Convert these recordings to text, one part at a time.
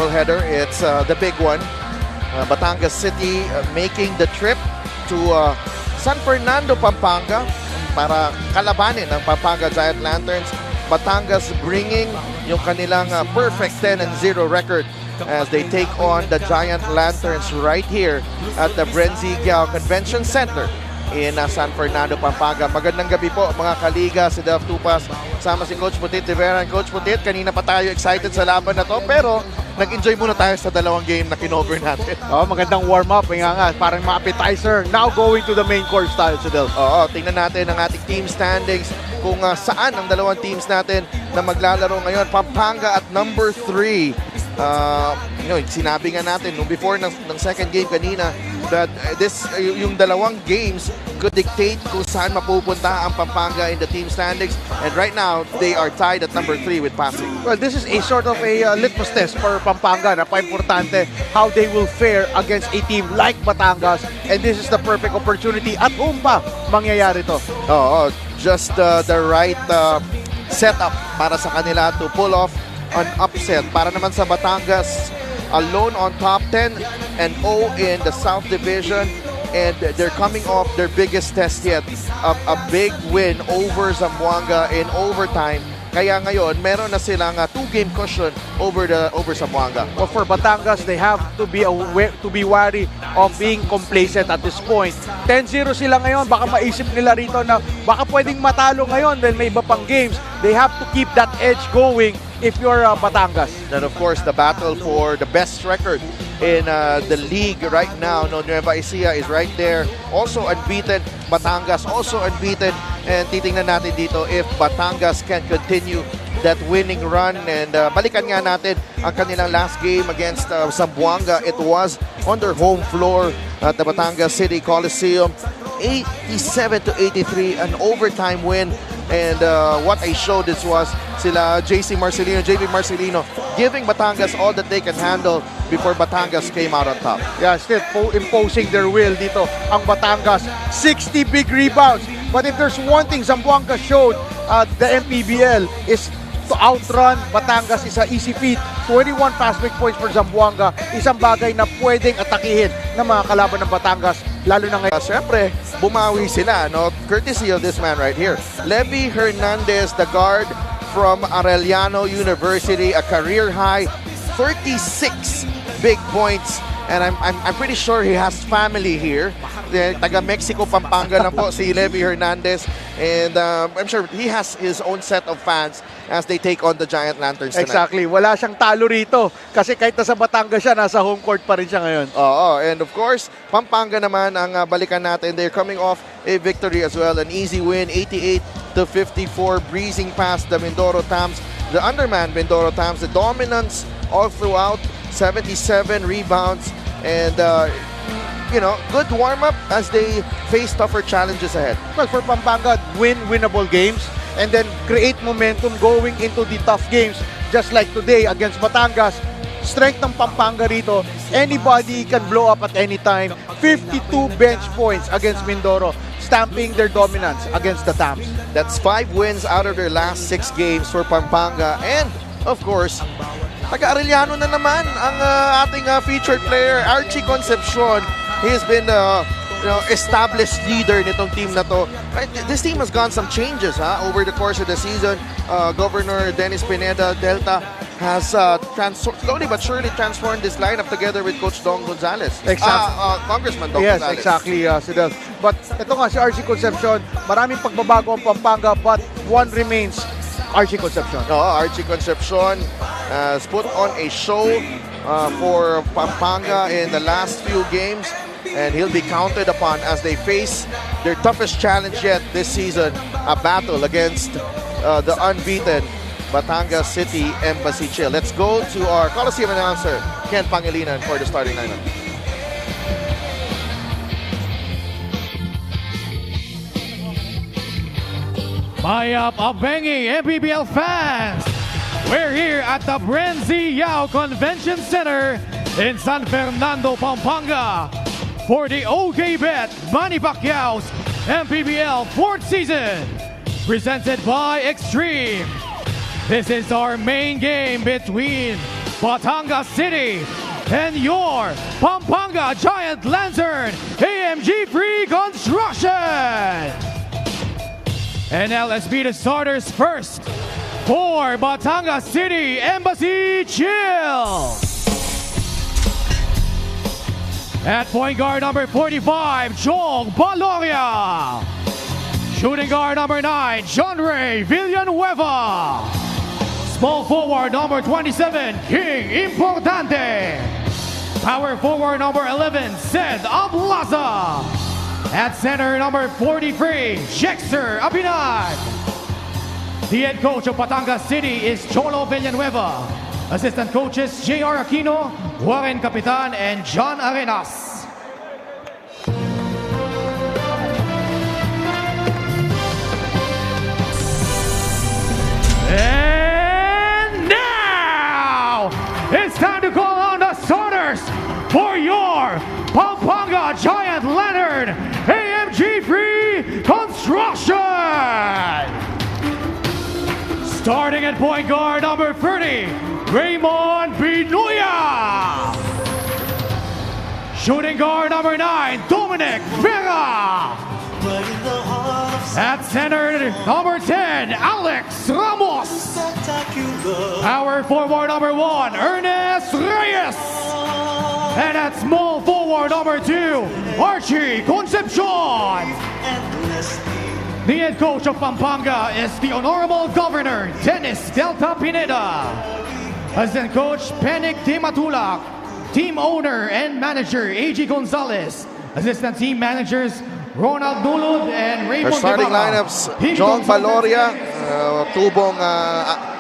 doubleheader. It's the big one. Batangas City making the trip to San Fernando, Pampanga para kalabanin ang Pampanga Giant Lanterns. Batangas bringing yung kanilang perfect 10-0 record as they take on the Giant Lanterns right here at the Brenzy Giao Convention Center in San Fernando, Pampanga. Magandang gabi po mga kaliga, si Delph Tupas, sama si Coach Putit Rivera. Coach Putit, kanina pa tayo excited sa laban na to, pero nag-enjoy muna tayo sa dalawang game na kinover natin. Oh, magandang warm-up, nga, parang mga appetizer. Now going to the main course tayo, si Delph. Oo, tingnan natin ang ating team standings kung saan ang dalawang teams natin na maglalaro ngayon. Pampanga at number 3. Sinabi nga natin nung before ng second game kanina that yung dalawang games could dictate kung saan mapupunta ang Pampanga in the team standings, and right now they are tied at number 3 with Pasig. Well, this is a sort of a litmus test for Pampanga. Napaka-importante how they will fare against a team like Batangas, and this is the perfect opportunity. At home pa mangyayari to. Oo, just the right setup para sa kanila to pull off an upset. Para naman sa Batangas, alone on top 10-0 in the South Division, and they're coming off their biggest test yet, a big win over Zamboanga in overtime. Kaya ngayon, meron na silang 2-game cushion over Zamboanga. Well, for Batangas, they have to be wary of being complacent at this point. 10-0 sila ngayon, baka maisip nila rito na baka pwedeng matalo ngayon dahil may iba pang games. They have to keep that edge going if you're Batangas. And of course, the battle for the best record in the league right now. Nueva Ecija is right there. Also unbeaten. Batangas also unbeaten. And titingnan natin dito if Batangas can continue that winning run. And balikan nga natin ang kanilang last game against Zamboanga. It was on their home floor at the Batangas City Coliseum. 87-83, an overtime win. And what I showed this was sila JB Marcelino giving Batangas all that they can handle before Batangas came out on top. Yeah, still imposing their will dito ang Batangas. 60 big rebounds. But if there's one thing Zamboanga showed the MPBL is to outrun Batangas is a easy feat. 21 fast break points for Zamboanga. Isang bagay na pwedeng atakihin ng mga kalaban ng Batangas. Lalo na ngayon. Siyempre, bumawi sila, no? Courtesy of this man right here. Levy Hernandez, the guard from Arellano University, a career high 36 big points. And I'm pretty sure he has family here. Taga Mexico, Pampanga lang po si Levy Hernandez. And I'm sure he has his own set of fans as they take on the Giant Lanterns tonight. Exactly. Wala siyang talo rito. Kasi kahit nasa Batangas siya, nasa home court pa rin siya ngayon. Oo. And of course, Pampanga naman ang balikan natin. They're coming off a victory as well. An easy win, 88-54, breezing past the Mindoro Tams. The underman Mindoro Tams, the dominance all throughout, 77 rebounds. And, good warm-up as they face tougher challenges ahead. Well, for Pampanga, win winnable games and then create momentum going into the tough games. Just like today against Batangas, strength ng Pampanga rito, anybody can blow up at any time. 52 bench points against Mindoro, stamping their dominance against the Tams. That's 5 wins out of their last 6 games for Pampanga. And, of course, taga-Arellano na naman ang ating featured player, Archie Concepcion. He's been established leader nitong team na to. This team has gone some changes over the course of the season. Governor Dennis Pineda Delta has slowly but surely transformed this lineup together with Coach Dong Gonzalez. Congressman Dong Gonzalez. Yes, exactly, Sidel. But ito nga si Archie Concepcion, maraming pagbabago ang Pampanga, but one remains, Archie Concepcion. Archie Concepcion has put on a show for Pampanga in the last few games, and he'll be counted upon as they face their toughest challenge yet this season, a battle against the unbeaten Batangas City Embassy Chill. Let's go to our Coliseum announcer, Ken Pangilinan, for the starting lineup. Mayap Abengi MPBL fans! We're here at the Brenzy Giao Convention Center in San Fernando, Pampanga for the OK Bet Manny Pacquiao's MPBL 4th season, presented by Extreme. This is our main game between Batangas City, and your Pampanga Giant Lantern AMG Free Construction. And now let's meet the starters first for Batangas City Embassy Chill. At point guard number 45, Joel Baloria. Shooting guard number 9, John Ray Villanueva. Small forward number 27, King Importante. Power forward number 11, Sed Ablaza. At center number 43, Jexter Apinan. The head coach of Batangas City is Cholo Villanueva. Assistant coaches J.R. Aquino, Warren Capitan, and John Arenas. And now, it's time to call on the starters for your Pampanga Giant Lantern AMG Free Construction. Starting at point guard number 30, Raymond Binuya. Shooting guard number 9, Dominic Vera. At center, number 10, Alex Ramos. Power forward number 1, Ernest Reyes. And at small forward number 2, Archie Concepcion. The head coach of Pampanga is the Honorable Governor Dennis Delta Pineda. Assistant coach Penic De Matulak. Team owner and manager AG Gonzalez. Assistant team managers Ronald Dulud and Our Raymond starting Guevara. lineups, John Baloria, Tubong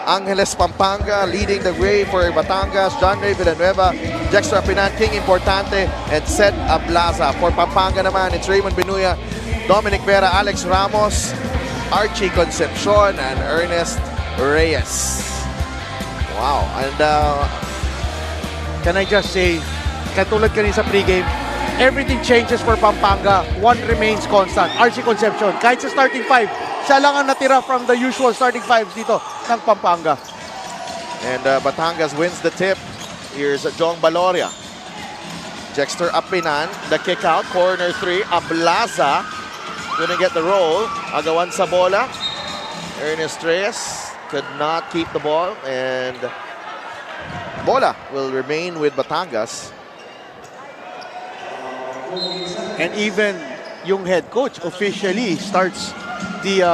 Angeles Pampanga, leading the way for Batangas, John Ray Villanueva, Jexter Apinan, King Importante, and Sed Ablaza. For Pampanga naman, it's Raymond Binuya, Dominic Vera, Alex Ramos, Archie Concepcion, and Ernest Reyes. Wow. And Can I just say, katulad kanina sa pregame, everything changes for Pampanga. One remains constant. Archie Concepcion, kahit sa starting five, siya lang ang natira from the usual starting fives dito ng Pampanga. And Batangas wins the tip. Here's Jong Baloria. Jexter Apinan, the kick out, corner 3. Ablaza couldn't get the roll. Agawan sa bola. Ernest Reyes could not keep the ball, and bola will remain with Batangas. And even yung head coach officially starts the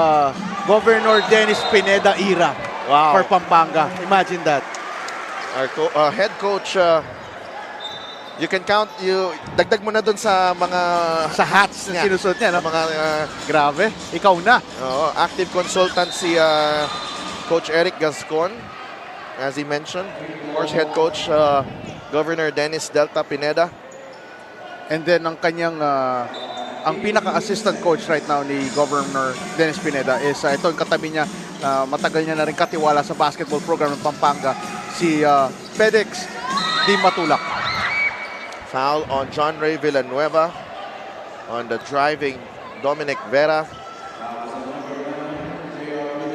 Governor Dennis Pineda era Wow. for Pampanga. Imagine that. Our head coach, you can count, dagdag mo na dun sa mga Sa hats na Yeah. sinusuot niya. sa No? mga Grabe. Ikaw na. active consultant si Coach Eric Gascon, as he mentioned. Of course, head coach Governor Dennis Delta Pineda. And then ang kanyang ang pinaka-assistant coach right now ni Governor Dennis Pineda is ito yung katabi niya, matagal niya na rin katiwala sa basketball program ng Pampanga, si Pedex Di Matulak. Foul on John Ray Villanueva on the driving Dominic Vera.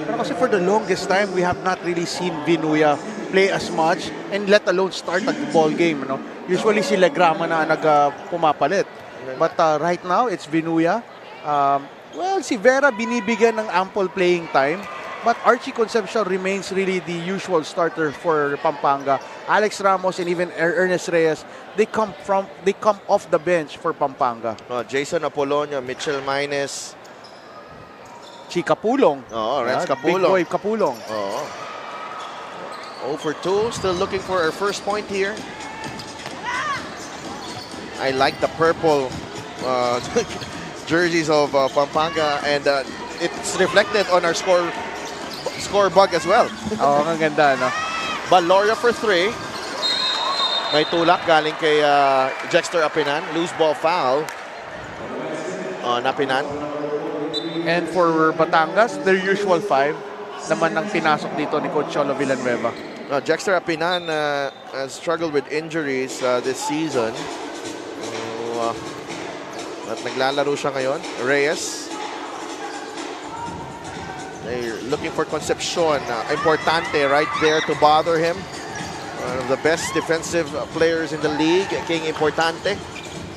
Pero kasi for the longest time, we have not really seen Vinuya play as much and let alone start the ball game. No? Usually si Legrama na pumapalit. But right now, it's Vinuya. Well, si Vera binibigyan ng ample playing time. But Archie Concepcion remains really the usual starter for Pampanga. Alex Ramos and even Ernest Reyes, they come off the bench for Pampanga. Jason Apolonio, Mitchell Maines. Chika Pulong. Renz Big Capulong. boy Capulong. 0 for 2, still looking for our first point here. I like the purple jerseys of Pampanga, and it's reflected on our score bug as well. Ang ganda, no? Baloria for 3. May tulak galing kay Jexter Apinan. Loose ball foul on Apinan. And for Batangas, their usual five naman ang pinasok dito ni Coach Cholo Villanueva. Jexter Apinan has struggled with injuries this season. At naglalaro siya ngayon. Reyes. They're looking for Concepcion. Importante right there to bother him. the best defensive players in the league. King Importante.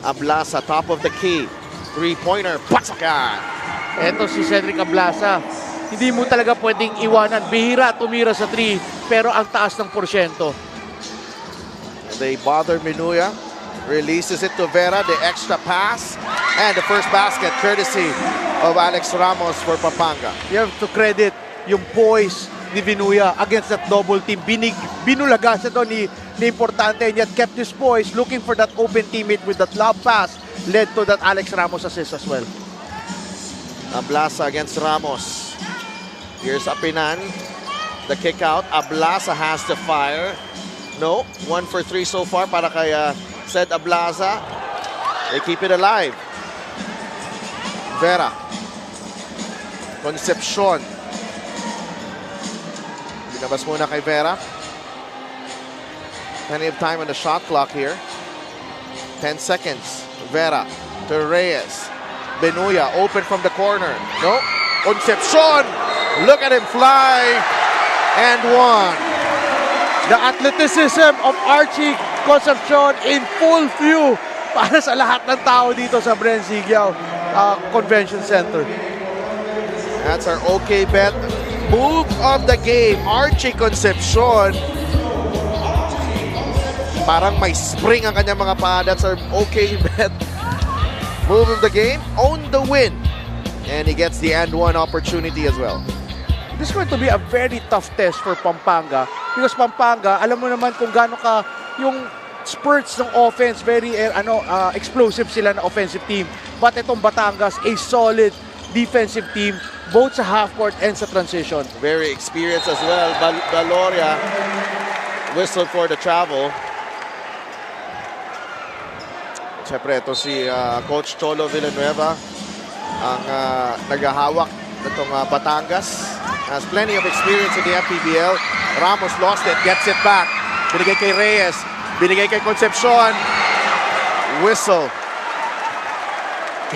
Ablasa, top of the key. Three-pointer. Patsakan! Eto si Cedric Ablasa. Hindi mo talaga pwedeng iwanan. Bihira tumira sa 3, pero ang taas ng porsyento. They bother Minuya. Releases it to Vera. The extra pass. And the first basket courtesy of Alex Ramos for Pampanga. You have to credit yung poise ni Vinuya against that double team. Binulaga siya doon ni Importante, and yet kept his poise, looking for that open teammate with that lob pass. Led to that Alex Ramos assist as well. Ablasa against Ramos. Here's Apinan. The kick out. Ablasa has to fire. No. 1 for 3 so far para kay Ced Ablasa. They keep it alive. Vera. Concepcion. Binabas muna kay Vera. Plenty of time on the shot clock here. 10 seconds. Vera to Reyes. Benuya open from the corner. No. Concepcion. Look at him fly. And one. The athleticism of Archie Concepcion in full view para sa lahat ng tao dito sa Brenzigiao Convention Center. That's our OK bet. Move of the game. Archie Concepcion. Parang may spring ang kanyang mga paa. That's our OK bet. Move of the game. Own the win. And he gets the and one opportunity as well. This is going to be a very tough test for Pampanga because Pampanga, alam mo naman kung gaano ka yung spurts ng offense, very explosive sila na offensive team. But itong Batangas, a solid defensive team both sa half court and sa transition. Very experienced as well. Valoria whistled for the travel. Siyempre, ito si Coach Cholo Villanueva ang naghahawak nitong Batangas. Has plenty of experience in the MPBL. Ramos lost it, gets it back. Binigay kay Reyes, binigay kay Concepcion. Whistle.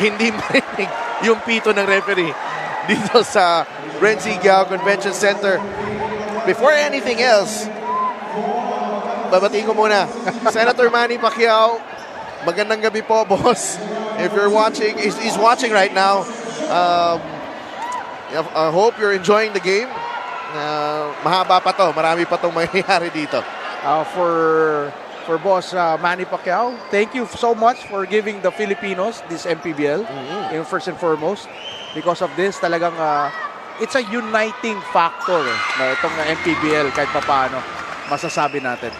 Hindi marinig yung pito ng referee dito sa Brenzigiao Convention Center. Before anything else, babatiin ko muna. Senator Manny Pacquiao, magandang gabi po, boss. If you're watching, he's watching right now. I hope you're enjoying the game. Mahaba pa to. Marami pa tong mangyayari dito. For boss Manny Pacquiao, thank you so much for giving the Filipinos this MPBL, first and foremost. Because of this, talagang it's a uniting factor na itong MPBL kahit papaano masasabi natin.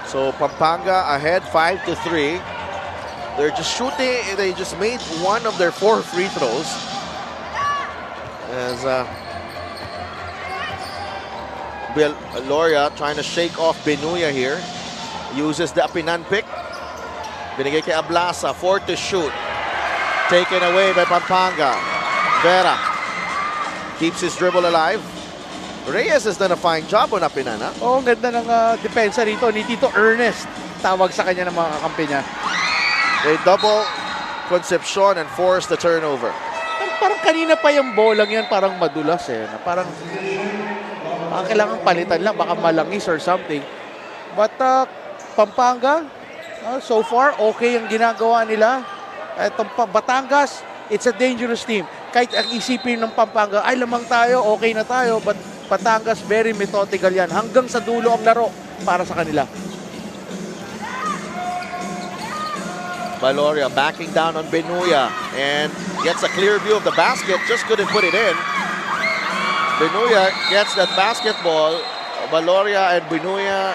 So Pampanga ahead 5-3. They're just shooting. They just made one of their 4 free throws. As Loria trying to shake off Benuya here. Uses the Apinan pick. Binigay kay Ablasa. 4 to shoot. Taken away by Pampanga. Vera keeps his dribble alive. Reyes has done a fine job on Apinan. Oh, ganda ng depensa rito ni Tito Ernest. Tawag sa kanya ng mga kakampi niya. They double Concepcion and force the turnover. Parang kanina pa yung bolang yan, parang madulas eh. Parang kailangan palitan lang, baka malangis or something. But Pampanga, so far, okay yung ginagawa nila. Itong Batangas, it's a dangerous team. Kahit ang isipin ng Pampanga, ay lamang tayo, okay na tayo. But Batangas, very methodical yan. Hanggang sa dulo ang laro para sa kanila. Valoria backing down on Benuya and gets a clear view of the basket, just couldn't put it in. Benuya gets that basketball. Valoria and Benuya,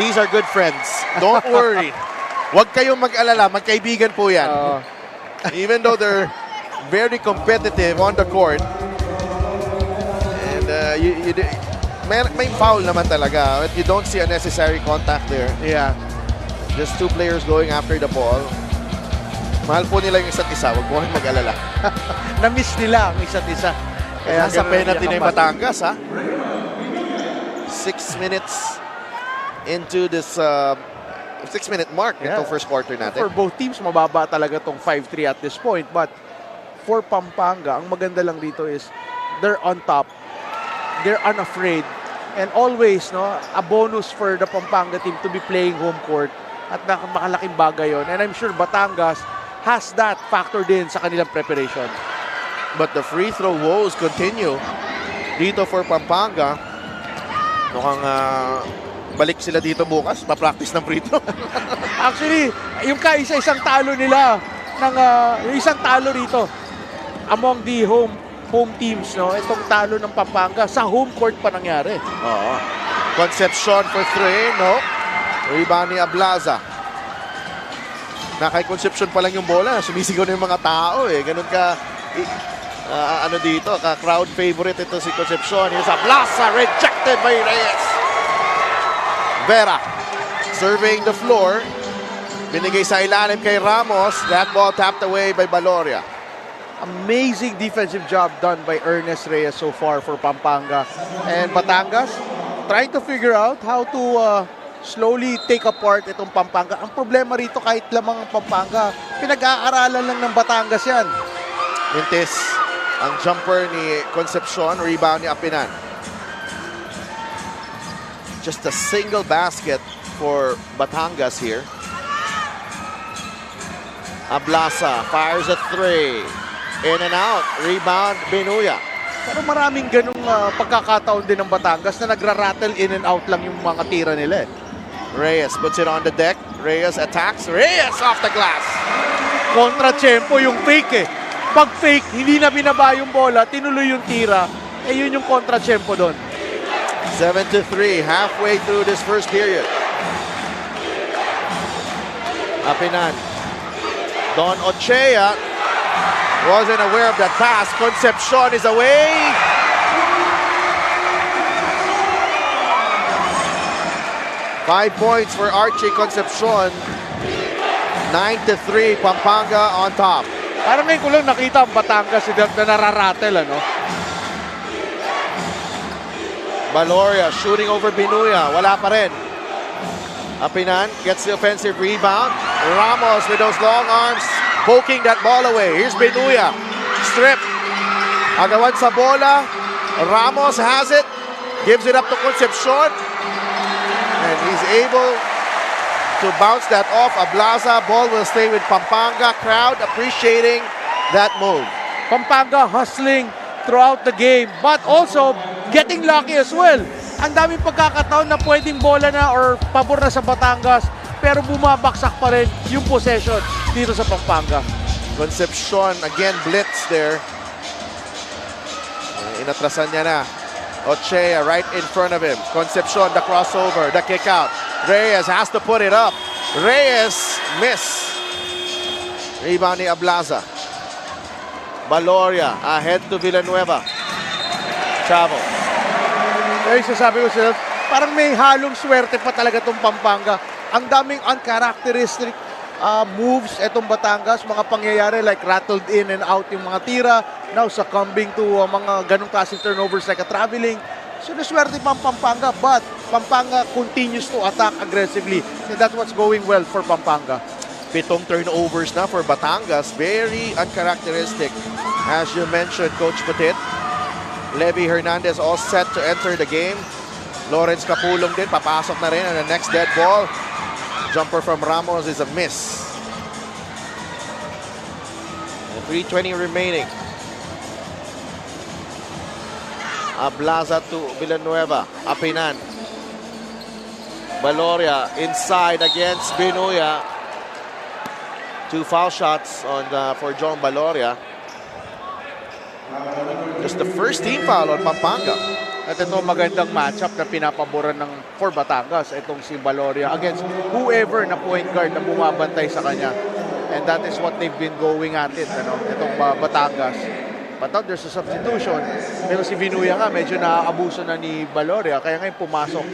these are good friends. Don't worry. Huwag kayong mag-alala, magkaibigan po yan. Even though they're very competitive on the court. And may foul naman talaga. But you don't see unnecessary contact there. Yeah. Just 2 players going after the ball. Mahal po nila yung isa't isa. Huwag mo kayong mag-alala. Na-miss nila ang isa't isa. Kaya sa penalty na yung Batangas, ha? 6 minutes into this 6-minute mark itong first quarter natin. For both teams, mababa talaga tong 5-3 at this point. But for Pampanga, ang maganda lang dito is they're on top. They're unafraid And always, no, a bonus for the Pampanga team to be playing home court. At makalaking bagay yon. And I'm sure Batangas has that factor din sa kanilang preparation. But the free throw woes continue dito for Pampanga. Mukhang balik sila dito bukas, pa-practice ng free throw. Actually, yung kaisa-isang talo nila ng yung isang talo rito among the home teams, no, itong talo ng Pampanga sa home court pa nangyari. Oo. Concepcion for 3, no? Rebound ni Ablaza. Kay Concepcion pa lang yung bola, sumisigaw na yung mga tao eh. Ganun ka, ano dito, ka-crowd favorite ito si Concepcion. Here's Ablaza, rejected by Reyes. Vera, surveying the floor. Binigay sa ilalim kay Ramos. That ball tapped away by Baloria. Amazing defensive job done by Ernest Reyes so far for Pampanga. And Batangas trying to figure out how to slowly take apart itong Pampanga. Ang problema rito kahit lamang ang Pampanga, pinag-aaralan lang ng Batangas yan. Mintis, ang jumper ni Concepcion, rebound ni Apinan. Just a single basket for Batangas here. Ablaza fires a 3. In and out. Rebound, Benuya. Pero maraming ganung pagkakataon din ng Batangas na nagra-rattle in and out lang yung mga tira nila eh. Reyes puts it on the deck. Reyes attacks. Reyes off the glass. Kontra-tempo yung fake eh. Pag fake, hindi na binaba yung bola, tinuloy yung tira, eh yun yung kontra-tempo doon. 7-3, halfway through this first period. Apinan. Don Ochea wasn't aware of that pass. Concepcion is away. Five points for Archie Concepcion. 9-3, Pampanga on top. Parang ngayon ko lang nakita ang Batangas na nararatel, ano? Baloria shooting over Binuya. Wala pa rin. Apinan gets the offensive rebound. Ramos with those long arms poking that ball away. Here's Binuya. Strip. Agawan sa bola. Ramos has it. Gives it up to Concepcion. And he's able to bounce that off Ablaza. Ball will stay with Pampanga. Crowd appreciating that move. Pampanga hustling throughout the game, but also getting lucky as well. Ang daming pagkakataon na pwedeng bola na or pabor na sa Batangas, pero bumabaksak pa rin yung possession dito sa Pampanga. Concepcion again blitz there. Inatrasan niya na. Ochea right in front of him. Concepcion, the crossover, the kick out. Reyes has to put it up. Reyes miss. Rebound ni Ablaza. Baloria ahead to Villanueva. Chavo. Ay, sasabi ko sila, parang may halong swerte pa talaga itong Pampanga. Ang daming uncharacteristic moves itong Batangas, mga pangyayari like rattled in and out yung mga tira, now succumbing to mga ganong klaseng turnovers like a traveling. So naswerte pa ang Pampanga, but Pampanga continues to attack aggressively. And that's what's going well for Pampanga. 7 turnovers na for Batangas. Very uncharacteristic. As you mentioned, Coach Petit. Levy Hernandez all set to enter the game. Lawrence Capulong din, papasok na rin. And the next dead ball. Jumper from Ramos is a miss. And 3:20 remaining. Ablaza to Villanueva. Apinan. Baloria inside against Binuya. 2 foul shots on for John Baloria. Just the first team foul on Pampanga. At ito magandang matchup na pinapaboran ng for Batangas. Itong si Baloria against whoever na point guard na bumabantay sa kanya. And that is what they've been going at it, ano? Itong Batangas. But now there's a substitution. Pero si Vinuya nga medyo naaabuso na ni Baloria. Kaya ngayon pumasok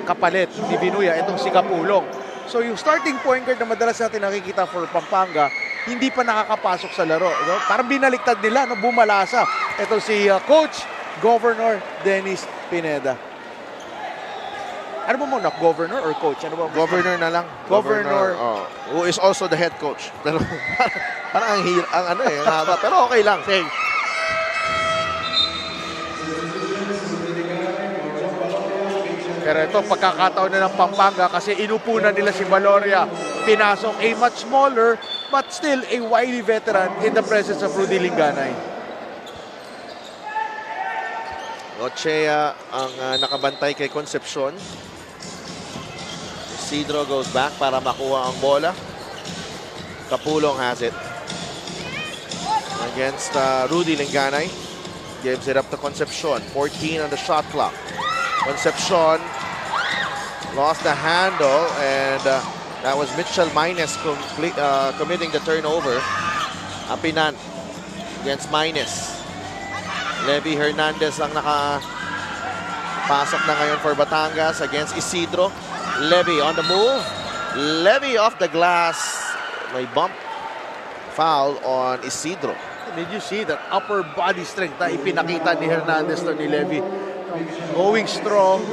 kapalit ni Vinuya itong si Capulong. So yung starting point guard na madalas natin nakikita for Pampanga, hindi pa nakakapasok sa laro. No? Parang binaliktad nila, no? Bumalasa. Ito si Coach Governor Dennis Pineda. Ano ba muna? Governor or coach? Ano ba? Governor na lang. Governor. Who is also the head coach. Pero parang ang ano eh, ang haba. Pero okay lang. Pero ito, pagkakataon na ng Pampanga kasi inupunan nila si Valoria. Pinasok a much smaller but still a wily veteran in the presence of Rudy Linganay. Ochea ang nakabantay kay Concepcion. Isidro goes back para makuha ang bola. Kapulong has it. Against Rudy Linganay. Gives it up to Concepcion. 14 on the shot clock. Concepcion lost the handle and that was Mitchell Mines committing the turnover. Apinan against Mines. Levy Hernandez ang nakapasok na ngayon for Batangas against Isidro. Levy on the move. Levy off the glass. May bump. Foul on Isidro. Did you see that upper body strength na ipinakita ni Hernandez to ni Levy? Going strong,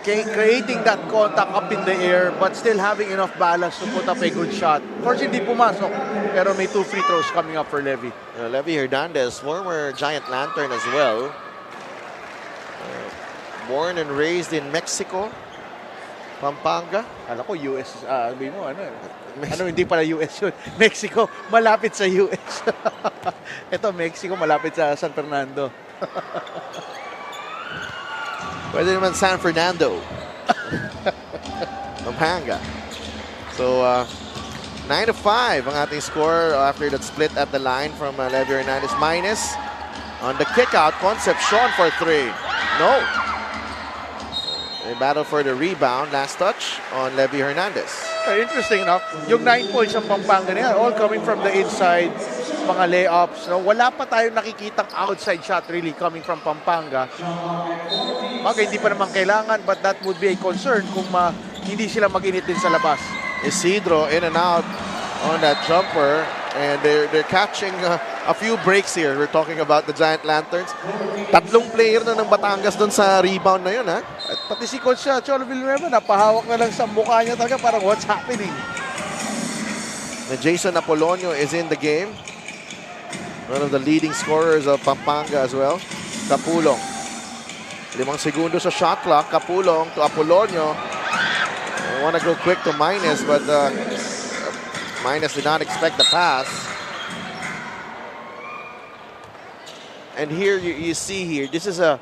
creating that contact up in the air, but still having enough balance to put up a good shot. Of course, hindi pumasok, pero may 2 free throws coming up for Levy. Levy Hernandez, former Giant Lantern as well. Born and raised in Mexico, Pampanga. Alam ko, US, sabi mo, hindi pala US yun. Mexico, malapit sa US. Ito, Mexico, malapit sa San Fernando. Pwede naman San Fernando. Pampanga. So, 9-5 ang ating score after that split at the line from Levy Hernandez. Minus on the kick out. Concepcion for 3. No. They battle for the rebound. Last touch on Levy Hernandez. Interesting enough, yung 9 points ng Pampanga niya, all coming from the inside, mga layups. No? Wala pa tayong nakikitang outside shot really coming from Pampanga. Bagay, hindi pa naman kailangan, but that would be a concern kung hindi sila mag-init din sa labas. Isidro in and out on that jumper, and they're catching a few breaks here. We're talking about the Giant Lanterns. 3 player na ng Batangas doon sa rebound na yun, ha? At pati si Coach Cholo Villanueva, napahawak na lang sa mukha niya talaga, parang what's happening? Jason Apolonio is in the game. One of the leading scorers of Pampanga as well. Kapulong. 5 segundo sa shot clock. Kapulong to Apolonio. I want to go quick to Mines, but Mines did not expect the pass. And here you see here, this is a,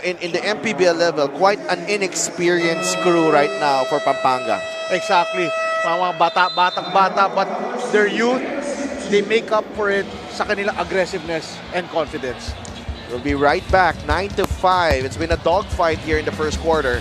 in the MPBL level, quite an inexperienced crew right now for Pampanga. Exactly. Mga batang-bata, but their youth, they make up for it sa kanilang aggressiveness and confidence. We'll be right back, 9-5. It's been a dogfight here in the first quarter.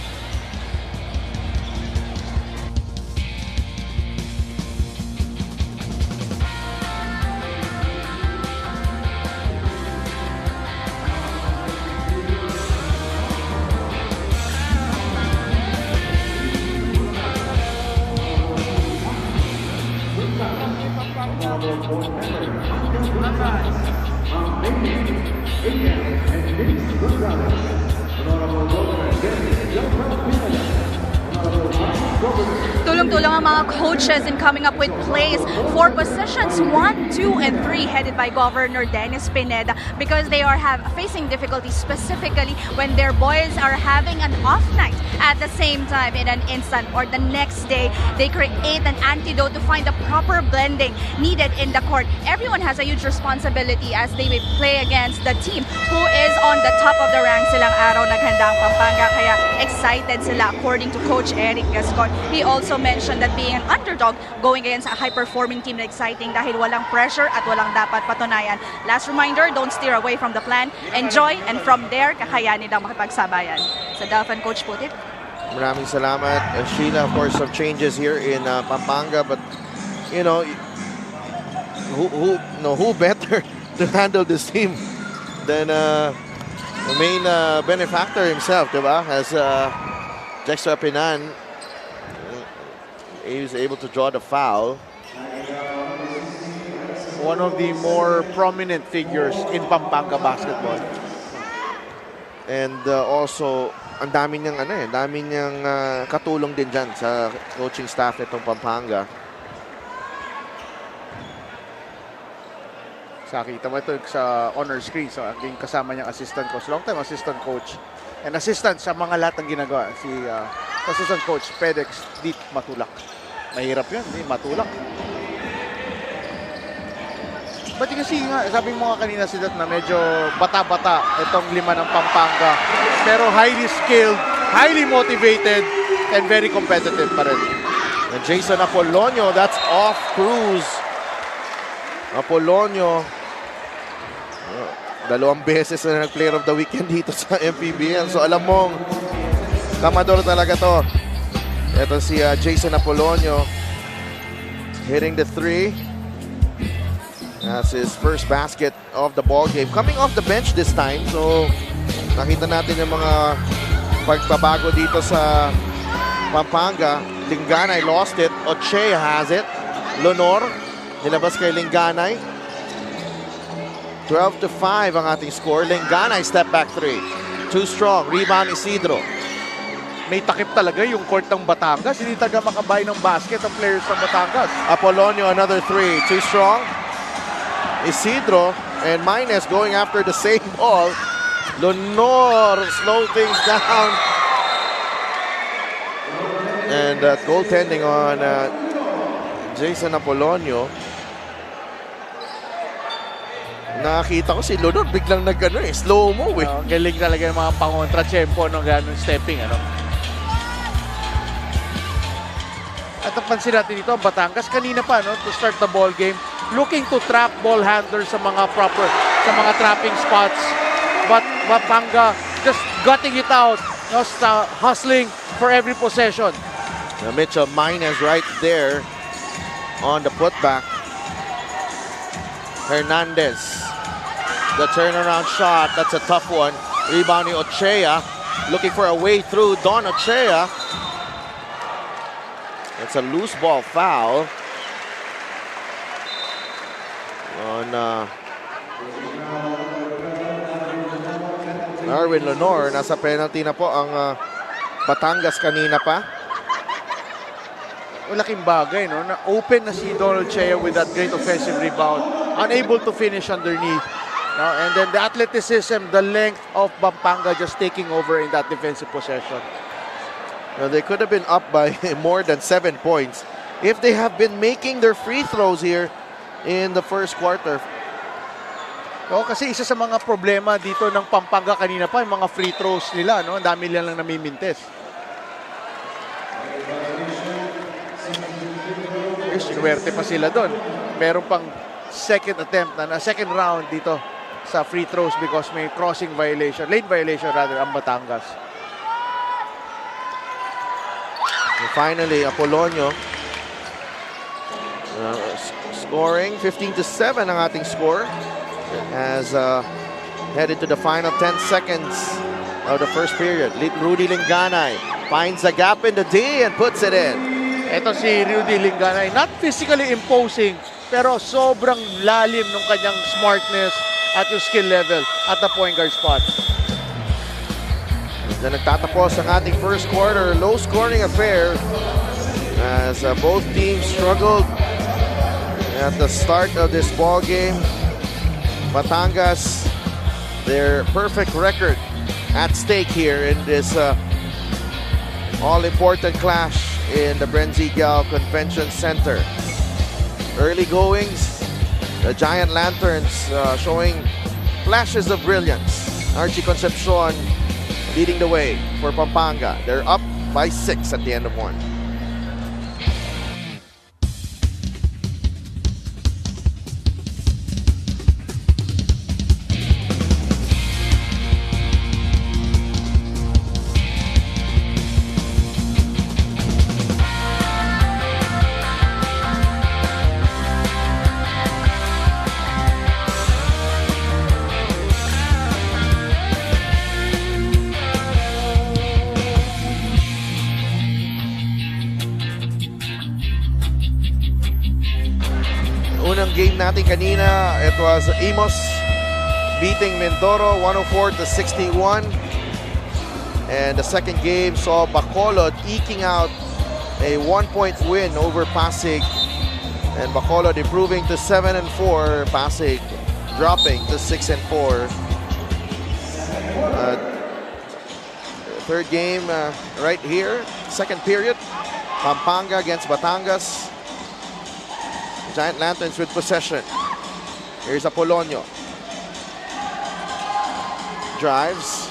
Tulong-tulong ang mga coaches in coming up with plays for positions 1, 2, and 3 headed by Governor Dennis Pineda because they are facing difficulties specifically when their boys are having an off night. At the same time, in an instant or the next day, they create an antidote to find the proper blending needed in the court. Everyone has a huge responsibility as they will play against the team who is on the top of the ranks silang araw naghandang Pampanga. Kaya excited sila according to Coach Eric Gascon. He also mentioned that being an underdog going against a high-performing team na exciting dahil walang pressure at walang dapat patunayan. Last reminder, don't steer away from the plan. Enjoy, and from there, kakayanin lang makipagsabayan. Sa Dolphin Coach Putit. Maraming salamat, Sheila. Of course, some changes here in Pampanga, but who better to handle this team than the main benefactor himself, diba? As Jexo Apinan, he was able to draw the foul. One of the more prominent figures in Pampanga basketball. And also, ang dami niyang katulong din dyan sa coaching staff nitong Pampanga. Kita mo ito sa honor screen. So, ang kasama niyang assistant coach. Long time assistant coach and assistant sa mga lahat ng ginagawa. Si assistant coach, Pedex Dit Matulak. Mahirap yun, Matulak. But kasi nga, sabi mo nga kanina si Dat na medyo bata-bata itong 5 ng Pampanga. Pero highly skilled, highly motivated, and very competitive pa rin. And Jason Apolonio, that's off cruise. Apolonio, 2 beses na nag-player of the weekend dito sa MPBL. So alam mong, kamador talaga to. Ito si Jason Apolonio, hitting the 3. That's his first basket of the ball game. Coming off the bench this time. So nakita natin yung mga pagbabago dito sa Pampanga. Linganay lost it. Ochea has it. Lonor, nilabas kay Linganay. 12-5 ang ating score. Linganay step back 3. Too strong. Rebound Isidro. May takip talaga yung court ng Batangas. Hindi talaga makabay ng basket ang players ng Batangas. Apolonio, another 3. Too strong. Isidro and Mines going after the same ball. Lonor slow things down. And goaltending on Jason Apolonio. Nakita ko si Lonor biglang nag-ano slow-mo eh. Galing talaga yung mga pangontra-tempo ng ganun stepping. At napansin natin dito, Batangas kanina pa to start the ball game, looking to trap ball handlers sa mga trapping spots. But Pampanga just gutting it out, just hustling for every possession. Mitchell Mines right there on the putback. Hernandez, the turnaround shot, that's a tough one. Rebounding Ochea, looking for a way through. Don Ochea. It's a loose ball foul on Arwin Lonor. Nasa penalty na po ang Batangas kanina pa. Malaking bagay, na open na si Don Ochea with that great offensive rebound. Unable to finish underneath. And then the athleticism, the length of Pampanga just taking over in that defensive possession. Now, they could have been up by more than 7 points if they have been making their free throws here in the first quarter. Kasi isa sa mga problema dito ng Pampanga kanina pa, yung mga free throws nila, Ang dami lang namimintes. Sinuwerte pa sila doon. Meron pang second round dito sa free throws because may lane violation rather, ang Batangas. And finally, Apolonio scoring 15-7 ang ating score as headed to the final 10 seconds of the first period. Rudy Linganay finds a gap in the D and puts it in. Ito si Rudy Linganay, not physically imposing, pero sobrang lalim ng kanyang smartness at yung skill level at the point guard spot. Na nagtatapos ang ating first quarter, low scoring affair as both teams struggled at the start of this ball game. Batangas, their perfect record at stake here in this all-important clash in the Brenzigal Convention Center. Early goings, the Giant Lanterns showing flashes of brilliance. Archie Concepcion leading the way for Pampanga. They're up by 6 at the end of 1. Unang game natin kanina, it was Imos beating Mindoro 104-61. And the second game saw Bacolod eking out a 1-point win over Pasig. And Bacolod improving to 7-4, Pasig dropping to 6-4. third game right here, second period. Pampanga against Batangas. Giant Lanterns with possession. Here's Apolonio. Drives.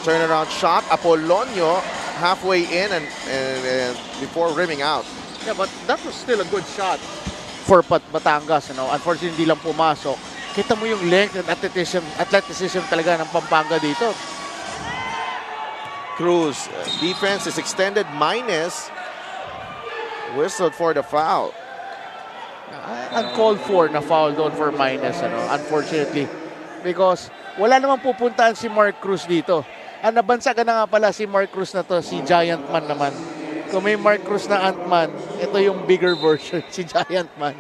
Turnaround shot. Apolonio halfway in and before rimming out. Yeah, but that was still a good shot for Batangas. Unfortunately, hindi lang pumasok. Kita mo yung length and athleticism talaga ng Pampanga dito. Cruz, defense is extended minus. Whistled for the foul. Uncalled for na foul doon for minus, unfortunately. Because wala namang pupuntahan si Mark Cruz dito. Nabansagan na nga pala si Mark Cruz na to, si Giant Man naman. Kung may Mark Cruz na Ant-Man, ito yung bigger version, si Giant Man.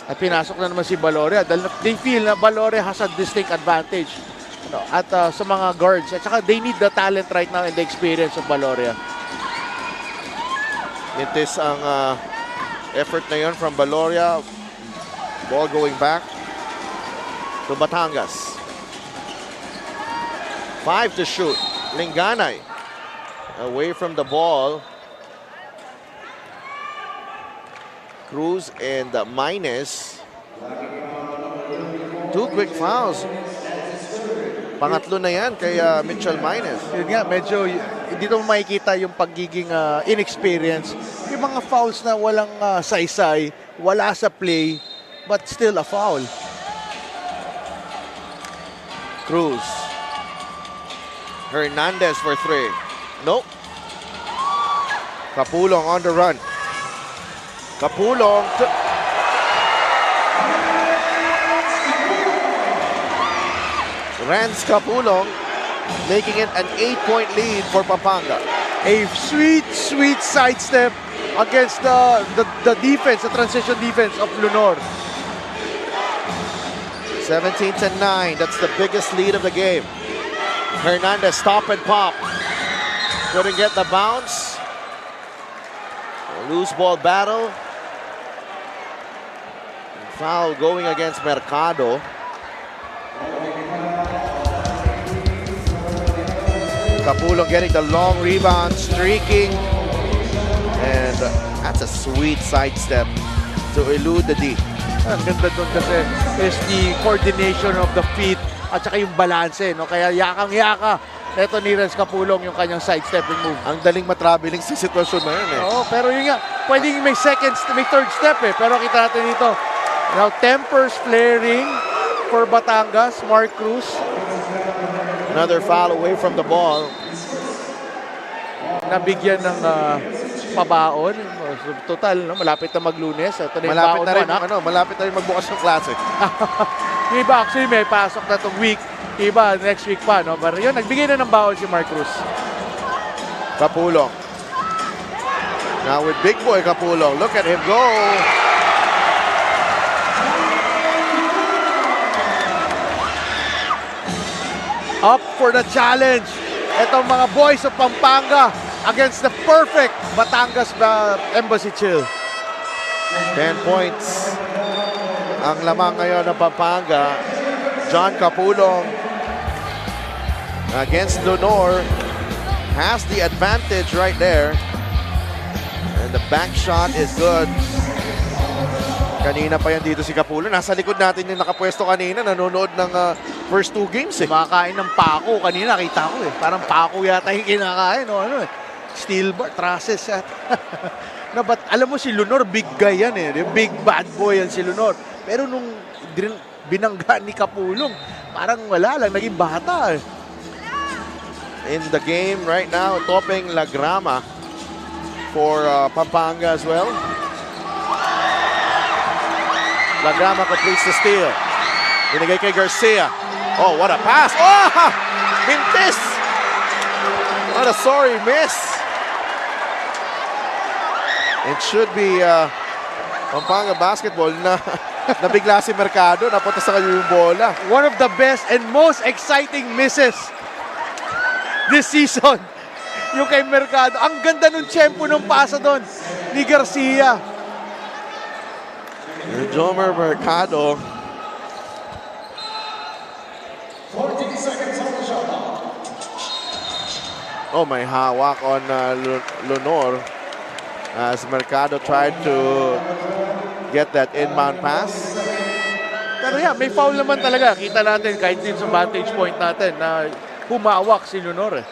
At pinasok na naman si Baloria. They feel na Baloria has a distinct advantage at sa mga guards. At saka they need the talent right now and the experience of Baloria. Nitis ang effort na yun from Baloria. Ball going back to Batangas. 5 to shoot. Linganay away from the ball. Cruz and minus. 2 quick fouls. Pangatlo na yan kay Mitchell minus. Yun nga, medyo dito mo makikita yung pagiging inexperience. Yung mga fouls na walang saysay, wala sa play, but still a foul. Cruz. Hernandez for 3. Nope. Kapulong on the run. Kapulong. Rance Kapulong making it an 8-point lead for Pampanga. A sweet, sweet sidestep against the defense, the transition defense of Lunor. 17-9. That's the biggest lead of the game. Hernandez stop and pop. Couldn't get the bounce. A loose ball battle. Foul going against Mercado. Kapulong getting the long rebound, streaking. And that's a sweet sidestep to elude the D. Ang ganda doon kasi is the coordination of the feet at saka yung balance, no? Kaya yakang-yaka. Ito ni Renz Kapulong yung kanyang sidestepping move. Ang daling matraveling sa sitwasyon na yun Oo, pero yun nga, pwedeng may third step Pero kita natin dito. Now, tempers flaring for Batangas, Mark Cruz. Another foul away from the ball. Nabigyan ng pabaon. Total, no? Malapit na maglunes. Ito na yung baon mo, malapit na rin magbukas ng klase. Yung iba actually may pasok na itong week. Iba next week pa, no? Pero yun, nagbigay na ng baon si Mark Cruz. Kapulong. Now with big boy Kapulong. Look at him go. Up for the challenge. Itong mga boys of Pampanga against the perfect Batangas Embassy Chill. 10 points. Ang lamang ngayon ng Pampanga. John Kapulong against Lunor has the advantage right there. And the back shot is good. Kanina pa yan dito si Kapulong. Nasa likod natin yung nakapwesto kanina. Nanonood ng first 2 games Kumakain ng pako. Kanina kita ko Parang pako yata yung kinakain. Steel bar, trusses yata. No, but alam mo si Lunor, big guy yan Big bad boy yan si Lunor. Pero nung binangga ni Kapulong, parang wala lang. Naging bata In the game right now, topping La Grama for Pampanga as well. La Grama completes the steal. Binigay kay Garcia. Oh, what a pass. Oh, mintis. What a sorry miss. It should be Pampanga basketball na nabigla si Mercado. Napunta sa kanya yung bola. One of the best and most exciting misses this season. Yung kay Mercado. Ang ganda nung tempo ng pasa doon ni Garcia. Jomer Mercado. 14 seconds on the shot clock. Oh, may hawak on Lunor as Mercado tried to get that inbound pass. Pero yeah, may foul naman talaga. Kita natin kahit din sa vantage point natin na humawak si Leonor.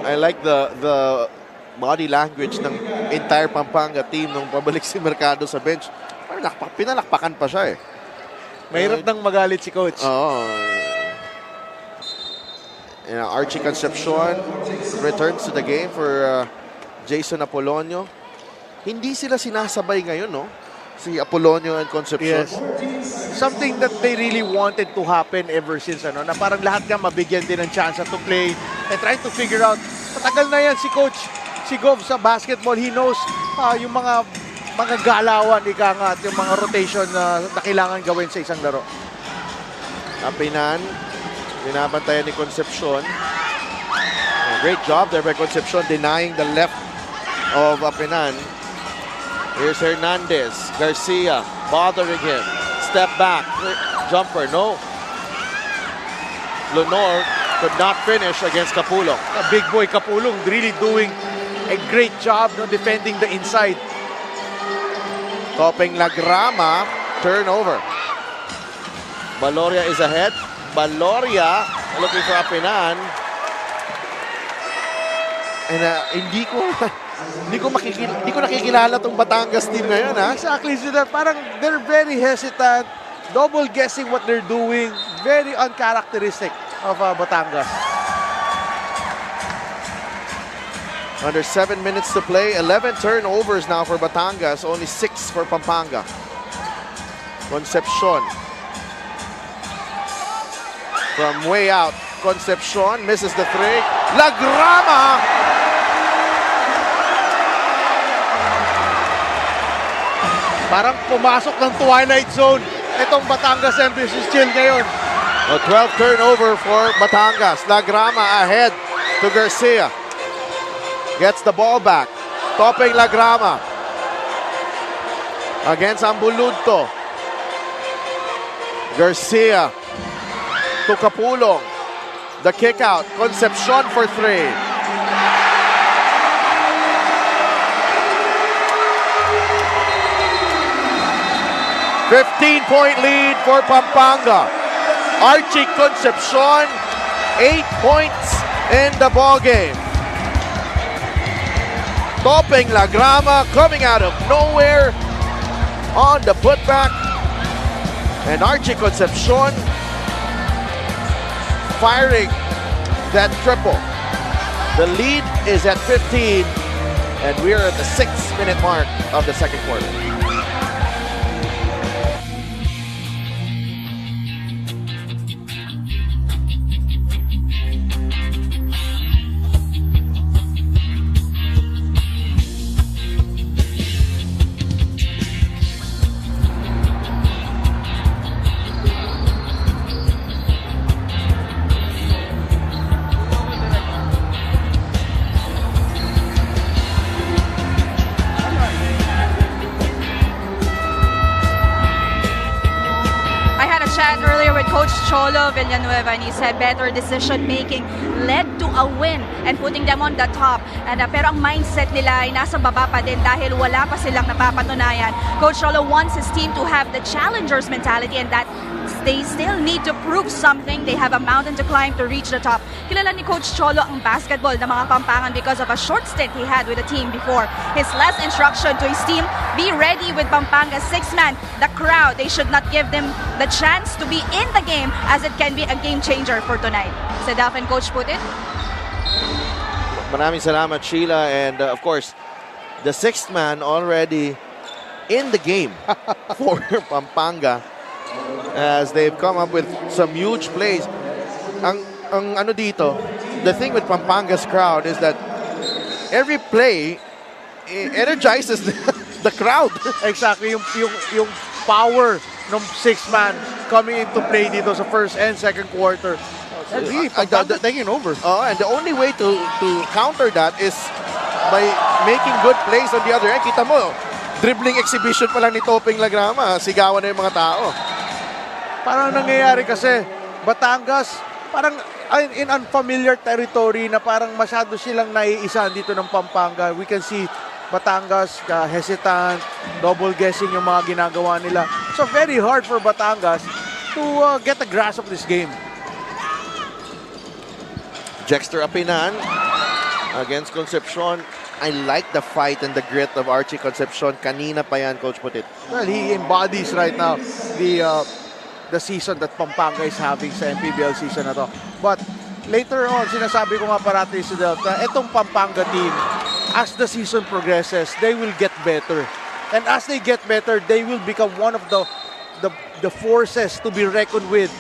I like the body language ng entire Pampanga team nung pabalik si Mercado sa bench. Pinalakpakan pa siya eh. Mahirap nang magalit si coach. Oo. Archie Concepcion returns to the game for Jason Apolonio. Hindi sila sinasabay ngayon, no? Si Apolonio and Concepcion. Yes. Something that they really wanted to happen ever since, na parang lahat nga mabigyan din ng chance to play and trying to figure out. Matagal na yan si coach, si Gov sa basketball. He knows yung mga galawan, ika nga, at yung mga rotation na kailangan gawin sa isang laro. Apinan, binabantayan ni Concepcion. Great job there by Concepcion denying the left of Apinan. Here's Hernandez. Garcia bothering him. Step back. Jumper, no. Lenore could not finish against Capulong. Big boy Capulong really doing a great job defending the inside. Topeng Lagrama, turnover. Baloria is ahead. Baloria looking for Apinan. And hindi ko nakikilala tong Batangas team ngayon, ha? Exactly, sila. Parang they're very hesitant, double guessing what they're doing. Very uncharacteristic of Batangas. Under 7 minutes to play, 11 turnovers now for Batangas, only 6 for Pampanga. Concepcion. From way out, Concepcion misses the three. Lagrama! Parang pumasok ng Twilight Zone itong Batangas Embassy Chill ngayon. A 12 turnover for Batangas. Lagrama ahead to Garcia. Gets the ball back. Topeng Lagrama. Against Ambuludto. Garcia to Capulong. The kick out. Concepcion for three. $15-point lead for Pampanga. Archie Concepcion, 8 points in the ball game. Topeng Lagrama coming out of nowhere on the putback. And Archie Concepcion firing that triple. The lead is at 15, and we are at the 6-minute mark of the second quarter. Chat earlier with Coach Cholo Villanueva, and he said better decision making led to a win and putting them on the top. And pero ang mindset nila ay nasa baba pa din dahil wala pa silang napapatunayan. Coach Cholo wants his team to have the challengers mentality, and that they still need to prove something. They have a mountain to climb to reach the top. Kilala ni Coach Cholo ang basketball ng mga Pampangan because of a short stint he had with the team before. His last instruction to his team, be ready with Pampanga's 6-man. The crowd, they should not give them the chance to be in the game, as it can be a game changer for tonight. So Delphin Coach put it. Maraming salamat, Sheila. And of course, the 6th man already in the game for Pampanga, as they've come up with some huge plays. Ang ano dito, the thing with Pampanga's crowd is that every play energizes the crowd. Exactly, yung power ng 6-man coming into play dito sa first and second quarter. Pampanga taking over. And the only way to counter that is by making good plays on the other end. Kita mo, dribbling exhibition pa lang ni Topeng Lagrama, sigawan na yung mga tao. Parang nangyayari kasi, Batangas, parang in unfamiliar territory na parang masyado silang naiisa dito ng Pampanga. We can see Batangas hesitant, double guessing yung mga ginagawa nila. So very hard for Batangas to get a grasp of this game. Jexter Apinan against Concepcion. I like the fight and the grit of Archie Concepcion. Kanina pa yan, Coach Putit. Well, he embodies right now the season that Pampanga is having sa MPBL season na to. But later on, sinasabi ko nga parati si Delta, na itong Pampanga team, as the season progresses, they will get better. And as they get better, they will become one of the forces to be reckoned with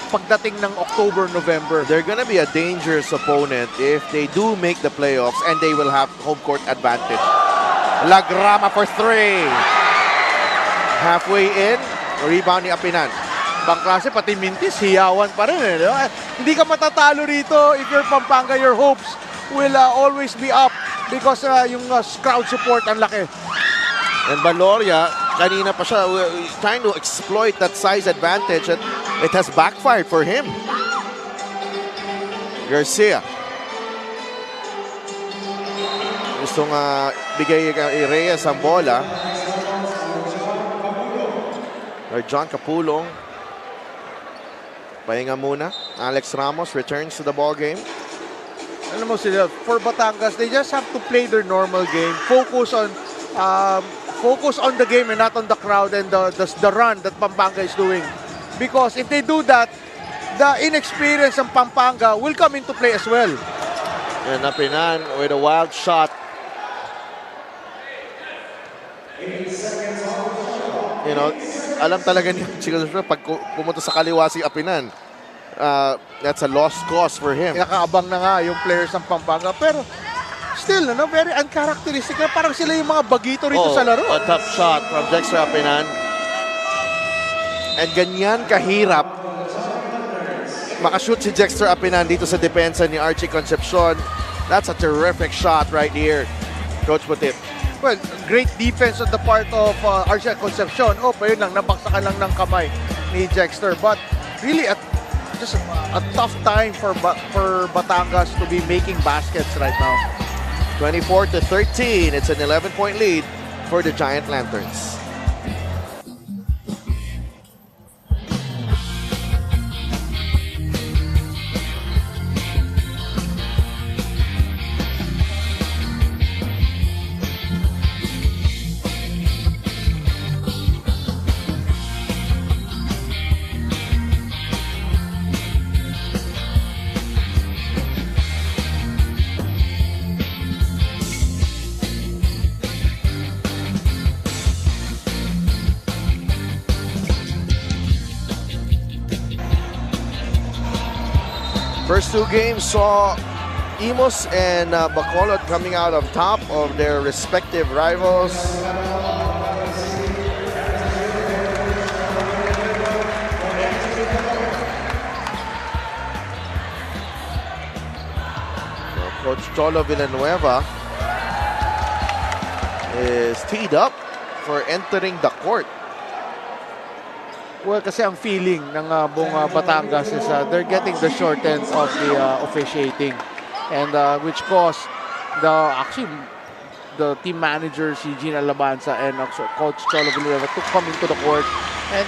pagdating ng October, November. They're gonna be a dangerous opponent if they do make the playoffs, and they will have home court advantage. Lagrama for 3. Halfway in, rebound ni Apinan. Bangklase, pati Mintis, hiyawan pa rin. Di ba? Hindi ka matatalo rito if you're Pampanga. Your hopes will always be up because yung crowd support ang laki. And Valoria, kanina pa siya trying to exploit that size advantage, and it has backfired for him. Garcia. Gustong bigay kay Reyes ang bola. Or John Capulong. Pahinga muna. Alex Ramos returns to the ball game. Alam mo sila, for Batangas, they just have to play their normal game. Focus on the game and not on the crowd and the run that Pampanga is doing. Because if they do that, the inexperience of Pampanga will come into play as well. And Apinan with a wild shot. You know, alam talaga niya pag pumunta sa kaliwa si Apinan, that's a lost cause for him. Nakaabang na nga yung players ng Pampanga. Pero still, very uncharacteristic na parang sila yung mga bagito rito sa laro. A tough shot from Jexter Apinan. And ganyan kahirap makashoot si Jexter Apinan dito sa depensa ni Archie Concepcion. That's a terrific shot right here, Coach Putit. Well, great defense on the part of Archie Concepcion. Pa yun lang, nabaksakan lang ng kamay ni Jexter. But really, just a tough time for Batangas to be making baskets right now. 24-13. It's an 11-point lead for the Giant Lanterns. First two games saw Imos and Bacolod coming out of top of their respective rivals. Coach Cholo Villanueva is teed up for entering the court. Well, kasi ang feeling ng buong Batangas is they're getting the short end of the officiating, and which caused the team manager si Gina Labanza and Coach Cholo Villanueva to come into the court and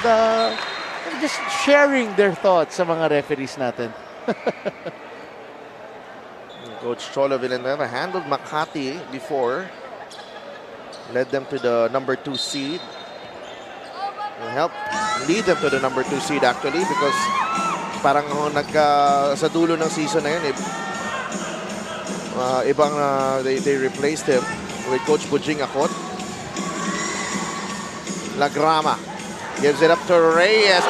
just sharing their thoughts sa mga referees natin. Coach Cholo Villanueva handled Makati before, led them to the number 2 seed. Help lead them to the number 2 seed actually, because parang sa dulo ng season na yun, they replaced him with Coach Bujing Akot. Lagrama gives it up to Reyes.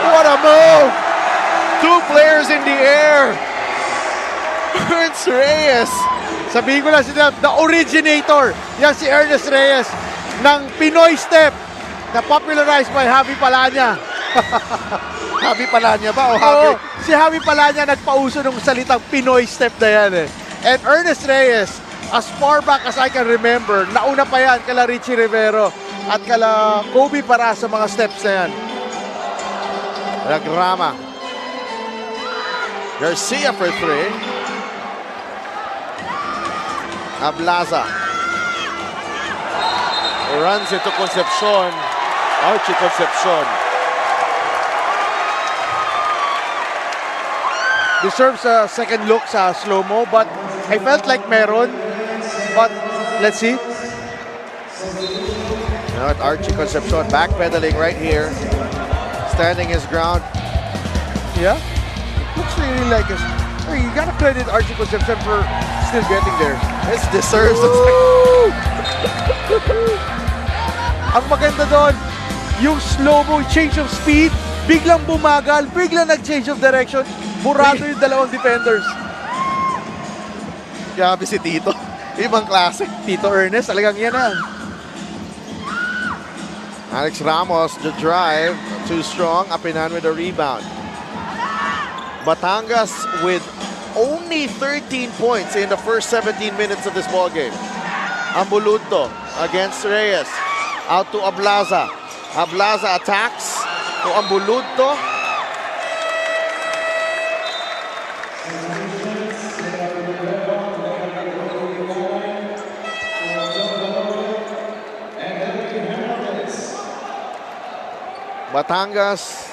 What a move! 2 players in the air. It's Reyes. Sabihin ko lang sila, the originator, yan si Ernest Reyes ng Pinoy Step na popularized by Javi Palanya. Javi Palanya ba o Oo, Javi? si Javi Palanya nagpauso ng salitang Pinoy Step na yan eh. And Ernest Reyes, as far back as I can remember, nauna pa yan kala Richie Rivero at kala Kobe para sa mga steps na yan. Lagrama Garcia for 3. Ablaza. Runs into Concepcion. Archie Concepcion. Deserves a second look sa slow-mo, but I felt like meron. But let's see. Now at Archie Concepcion backpedaling right here. Standing his ground. Yeah. Looks really like a... Hey, you gotta credit Archie Concepcion for still getting there. This deserves a Ang maganda doon, yung slow-mo, change of speed, biglang bumagal, biglang nag-change of direction. Burado yung dalawang defenders. Grabe si Tito. Ibang klase. Tito Ernest, talagang yan na. Alex Ramos, the drive. Too strong. Apinan with a rebound. Batangas with only 13 points in the first 17 minutes of this ball game. Ambuluto against Reyes. Out to Ablaza. Ablaza attacks to Ambuluto. Batangas,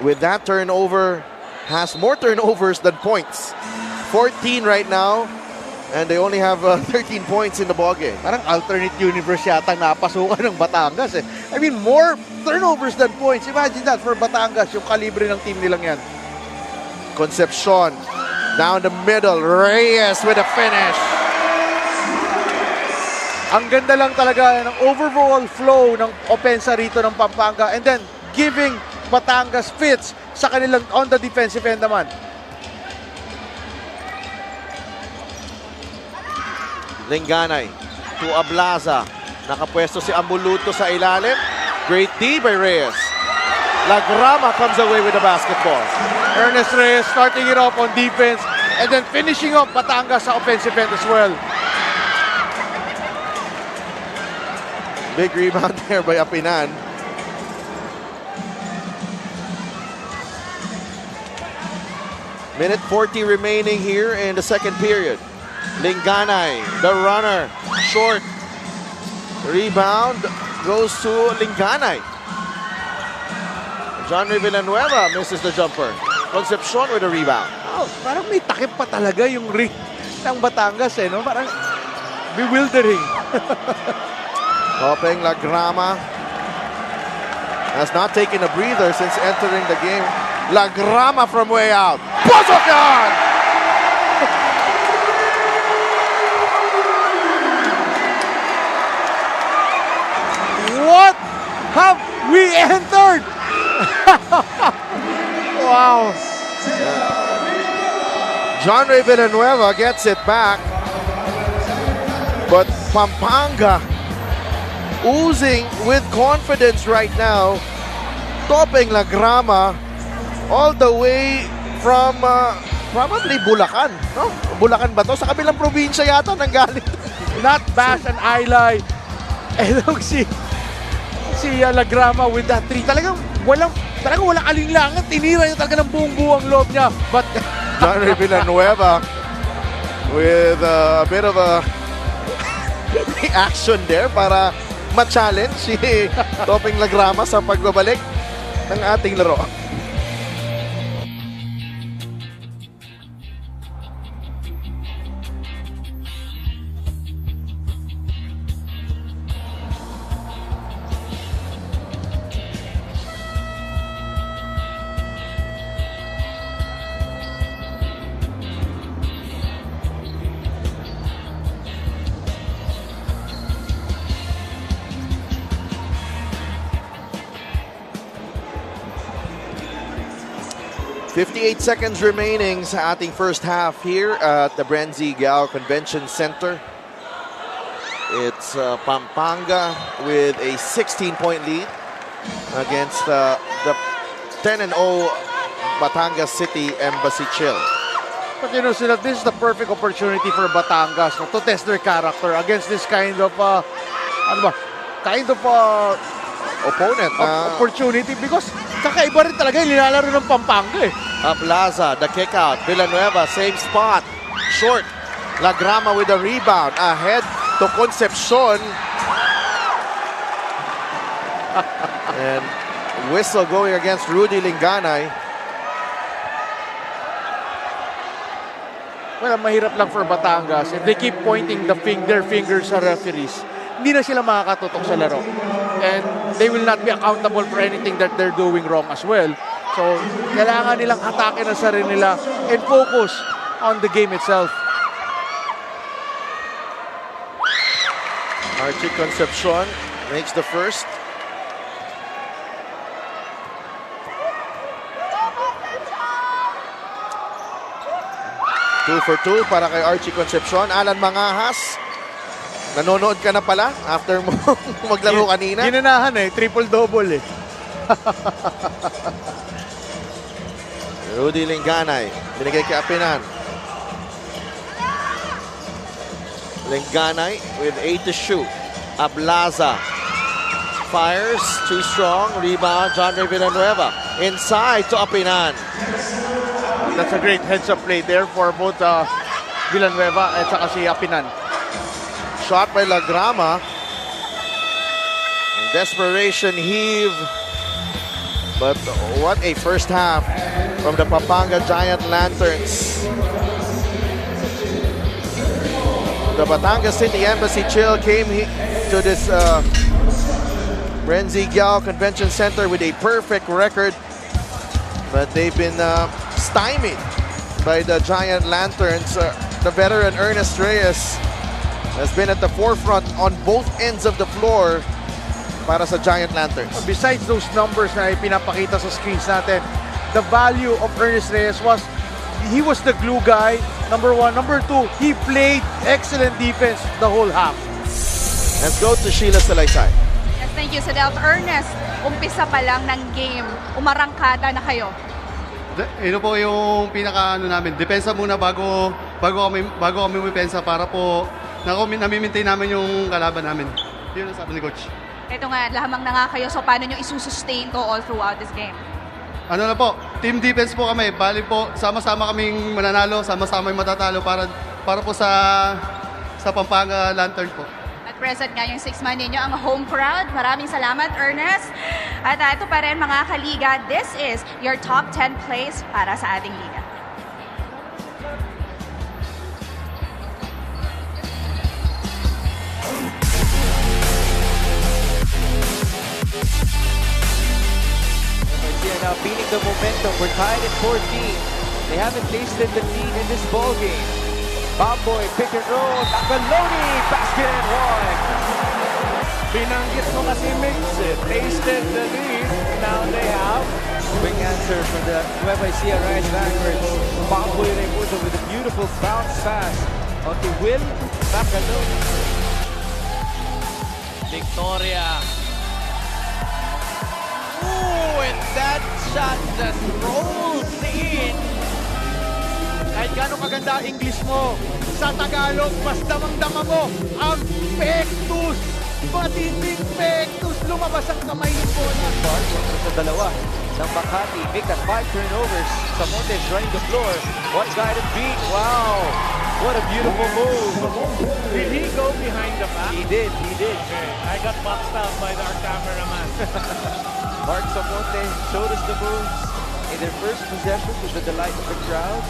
with that turnover, has more turnovers than points. 14 right now, and they only have 13 points in the ballgame. Parang alternate universe yata napasukan ng Batangas eh. I mean, more turnovers than points. Imagine that for Batangas, yung kalibre ng team nilang yan. Concepcion, down the middle. Reyes with a finish. Ang ganda lang talaga ng overall flow ng opensa rito ng Pampanga, and then giving Batangas fits sa kanilang on the defensive end naman. Linganay to Ablaza. Nakapwesto si Ambuluto sa ilalim. Great D by Reyes. Lagrama comes away with the basketball. Ernest Reyes starting it off on defense and then finishing up Batangas sa offensive end as well. Big rebound there by Apinan. Minute 40 remaining here in the second period. Linganay, the runner, short. Rebound goes to Linganay. John Villanueva misses the jumper. Concepcion with a rebound. Oh, parang may takip pa talaga yung ring ng Batangas eh, no? Parang bewildering. Hoping Lagrama has not taken a breather since entering the game. Lagrama from way out. Pasok! What have we entered? Wow. John Villanueva gets it back. But Pampanga oozing with confidence right now. Topping Lagrama all the way from probably Bulacan. No? Bulacan ba to? Sa kabilang probinsya yata nanggaling. Not Bash and Ilay. And look, si Lagrama with that three. Talagang walang alinlangan. Tinira niya talaga ng buong-buong loob niya. But John Villanueva with a bit of a reaction there para ma-challenge si Topping Lagrama sa pagbabalik ng ating laro. .58 seconds remaining sa ating first half here at the Brenzy Gao Convention Center. It's Pampanga with a 16-point lead against the 10-0 Batangas City Embassy Chill. But you know, Sila, this is the perfect opportunity for Batangas to test their character against this kind of Opponent. opportunity, because kakaiba rin talaga yung nilalaro ng Pampanga eh. Ablaza, the kick out. Villanueva, same spot. Short. Lagrama with a rebound. Ahead to Concepcion. And whistle going against Rudy Linganay. Well, mahirap lang for Batangas. If they keep pointing their fingers sa referees, hindi na sila makakatutok sa laro. And they will not be accountable for anything that they're doing wrong as well. So, kailangan nilang atake na sarili nila and focus on the game itself. Archie Concepcion makes the first. Two for two para kay Archie Concepcion. Alan Mangahas, nanonood ka na pala after mo maglaro kanina. Ginanahan triple-double Rudy Linganay, binigay kay Apinan. Linganay with 8 to shoot. Ablaza fires, too strong. Rebound, John Ray Villanueva. Inside to Apinan. That's a great heads-up play there for both Villanueva at saka si Apinan. Shot by Lagrama. Desperation heave. But what a first half from the Pampanga Giant Lanterns. The Batangas City Embassy Chill came to this Renzi Giao Convention Center with a perfect record. But they've been stymied by the Giant Lanterns. The veteran Ernest Reyes has been at the forefront on both ends of the floor para sa Giant Lanterns. Besides those numbers na ipinapakita sa screens natin, the value of Ernest Reyes was he was the glue guy, number one. Number two, he played excellent defense the whole half. Let's go to Sheila Salaysay. Yes, thank you, Sadelt. Ernest, umpisa pa lang ng game, umarangkada na kayo. Ito po yung pinaka namin. Depensa muna bago kami umipensa para po nami-maintain namin yung kalaban namin. Yun ang sabi ni coach. Ito nga, lahamang na nga kayo. So, paano nyo isusustain to all throughout this game? Ano na po, team defense po kami. Bali po, sama-sama kaming mananalo, sama-sama yung matatalo para po sa Pampanga Lantern po. At present nga yung 6-man ninyo, ang home crowd. Maraming salamat, Ernest. At ito pa rin, mga kaliga, this is your top 10 plays para sa ating liga. Now beating the momentum. We're tied at 14. They haven't tasted the lead in this ball game. Bamboy, pick and roll. Nakaloni, basket and one. Binanggit mo kasi mix it. Tasted the lead. Now they have. Quick answer from the Nueva Ecija right backwards. Bamboy Raimundo with a beautiful bounce pass onto Will Nakaloni. Victoria. Ooh, and that shot just rolls in. Kahit gano'ng kaganda ang English mo, sa Tagalog, mas damang-dama mo ang pektus. Matinding pektus. Lumabas ang kamay ng bola. Sa dalawa ng Makati. Make that 5 turnovers. Samontes running the floor. One guy to beat. Wow. What a beautiful move. Did he go behind the back? He did. Okay, I got boxed out by our cameraman. Mark Samonte showed us the moves in their first possession to the delight of the crowd.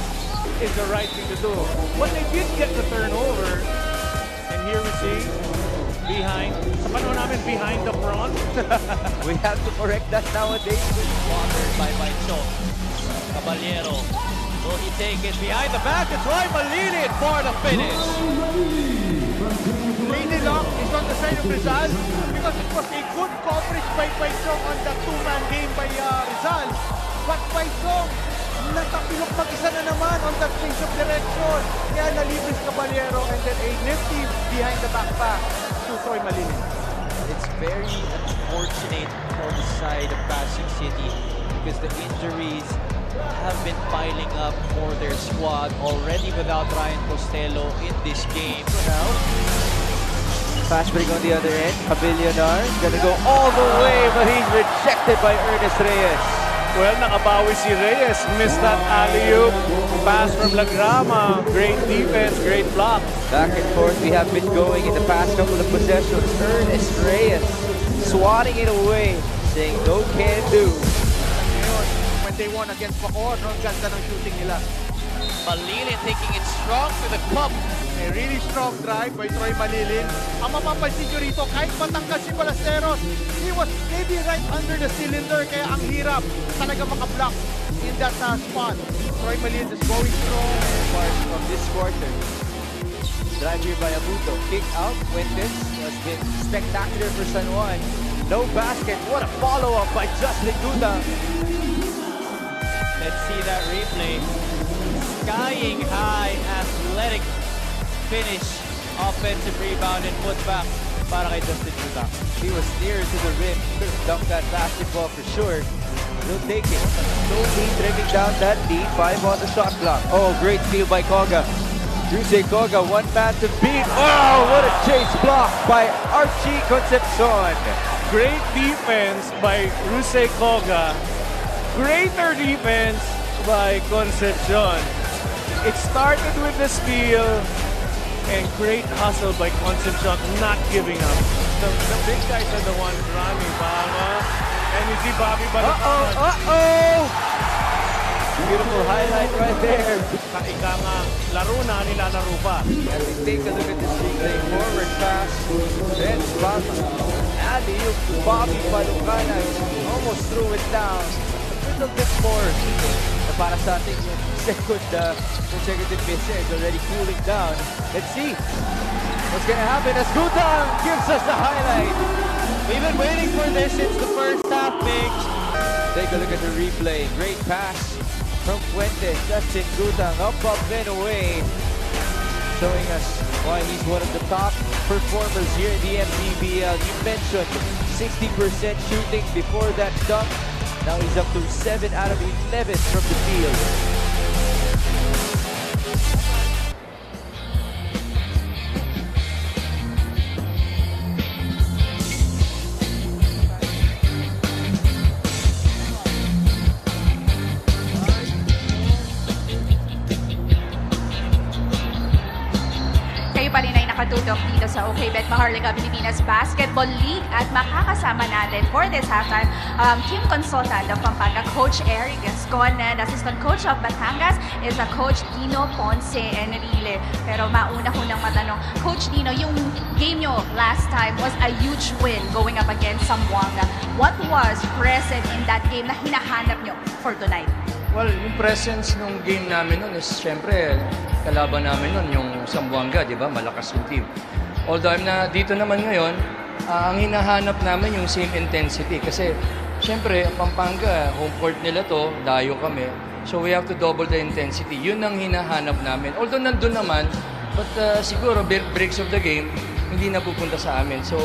Is the right thing to do. But they did get the turnover. And here we see behind. Sa panahon namin, behind the front. We have to correct that nowadays. Watered by Baicho. Caballero. Will he take it behind the back? It's Roy Malilin for the finish. Lady Lock is on the side of Rizal because it was a good coverage by Paisong on the two-man game by Rizal. But Paisong, natapilok mag-isa na naman on that change of direction. Kaya nalibis Caballero and then a nifty behind the back pass to Troy Malilin. It's very unfortunate for the side of Pasig City because the injuries have been piling up for their squad already without Ryan Costello in this game. Now, fast break on the other end. Pavillionar gonna go all the way, but he's rejected by Ernest Reyes. Well, nakabawi si Reyes. Missed that alley-oop. Pass from Lagrama. Great defense, great block. Back and forth we have been going in the past couple of possessions. Ernest Reyes swatting it away, saying no can do. Ngayon, when they won against Bacoor, ang ganda ng shooting nila. Malilin taking it strong to the cup. A really strong drive by Troy Malilin. Ang mapapansin nyo rito, kahit matangkad si Ballesteros, he was maybe right under the cylinder, kaya ang hirap talaga makablock in that spot. Troy Malilin is going strong. Part of this quarter. Drive here by Abuto. Kick out. Fuentes has been spectacular for San Juan. No basket. What a follow-up by Justin Guda. Let's see that replay. Skying high, athletic finish, offensive rebound and putback para kay Justin Guda. He was near to the rim. Could have dunked that basketball for sure. He'll take it. No team trimming down that lead. 5 on the shot clock. Oh, great steal by Koga. Yusei Koga, one man to beat. Oh, what a chase block by Archie Concepcion. Great defense by Rusey Koga. Greater defense by Concepcion. It started with the steal and great hustle by Concepcion, not giving up. The big guys are the ones running, Bama. And you see Bobby Balatan. Uh-oh! Beautiful highlight right there. Ika nga, laro na, nilalaro pa. As we take a look at this replay, forward pass, then Bama. Alley-oop to Bobby Balucanan. Almost threw it down. A little bit more na para sa ating consecutive miss is already cooling down. Let's see what's gonna happen as Gutang gives us the highlight. We've been waiting for this since the first half, Migs. Take a look at the replay. Great pass from Fuentes. Justin Gutang up and away. Showing us why he's one of the top performers here in the MPBL. You mentioned 60% shooting before that dunk. Now he's up to 7 out of 11 from the field. Kayo pa rin ay nakatutok dito sa OKBet Maharlika Pilipinas Basketball League at makakasama natin for this halftime team consultant of Pampanga, Coach Eric Esconen, assistant coach of Batangas is a Coach Dino Ponce Enrile. Pero mauna ko nang matanong, Coach Dino, yung game nyo last time was a huge win going up against Zamboanga. What was present in that game na hinahanap nyo for tonight? Well, yung presence ng game namin nun is syempre kalaban namin nun yung Zamboanga, di ba? Malakas yung team. Although dito naman ngayon, ang hinahanap namin yung same intensity kasi syempre Pampanga, home court nila to, dayo kami. So we have to double the intensity. Yun ang hinahanap namin. Although nandun naman, but siguro breaks of the game, hindi na pupunta sa amin. So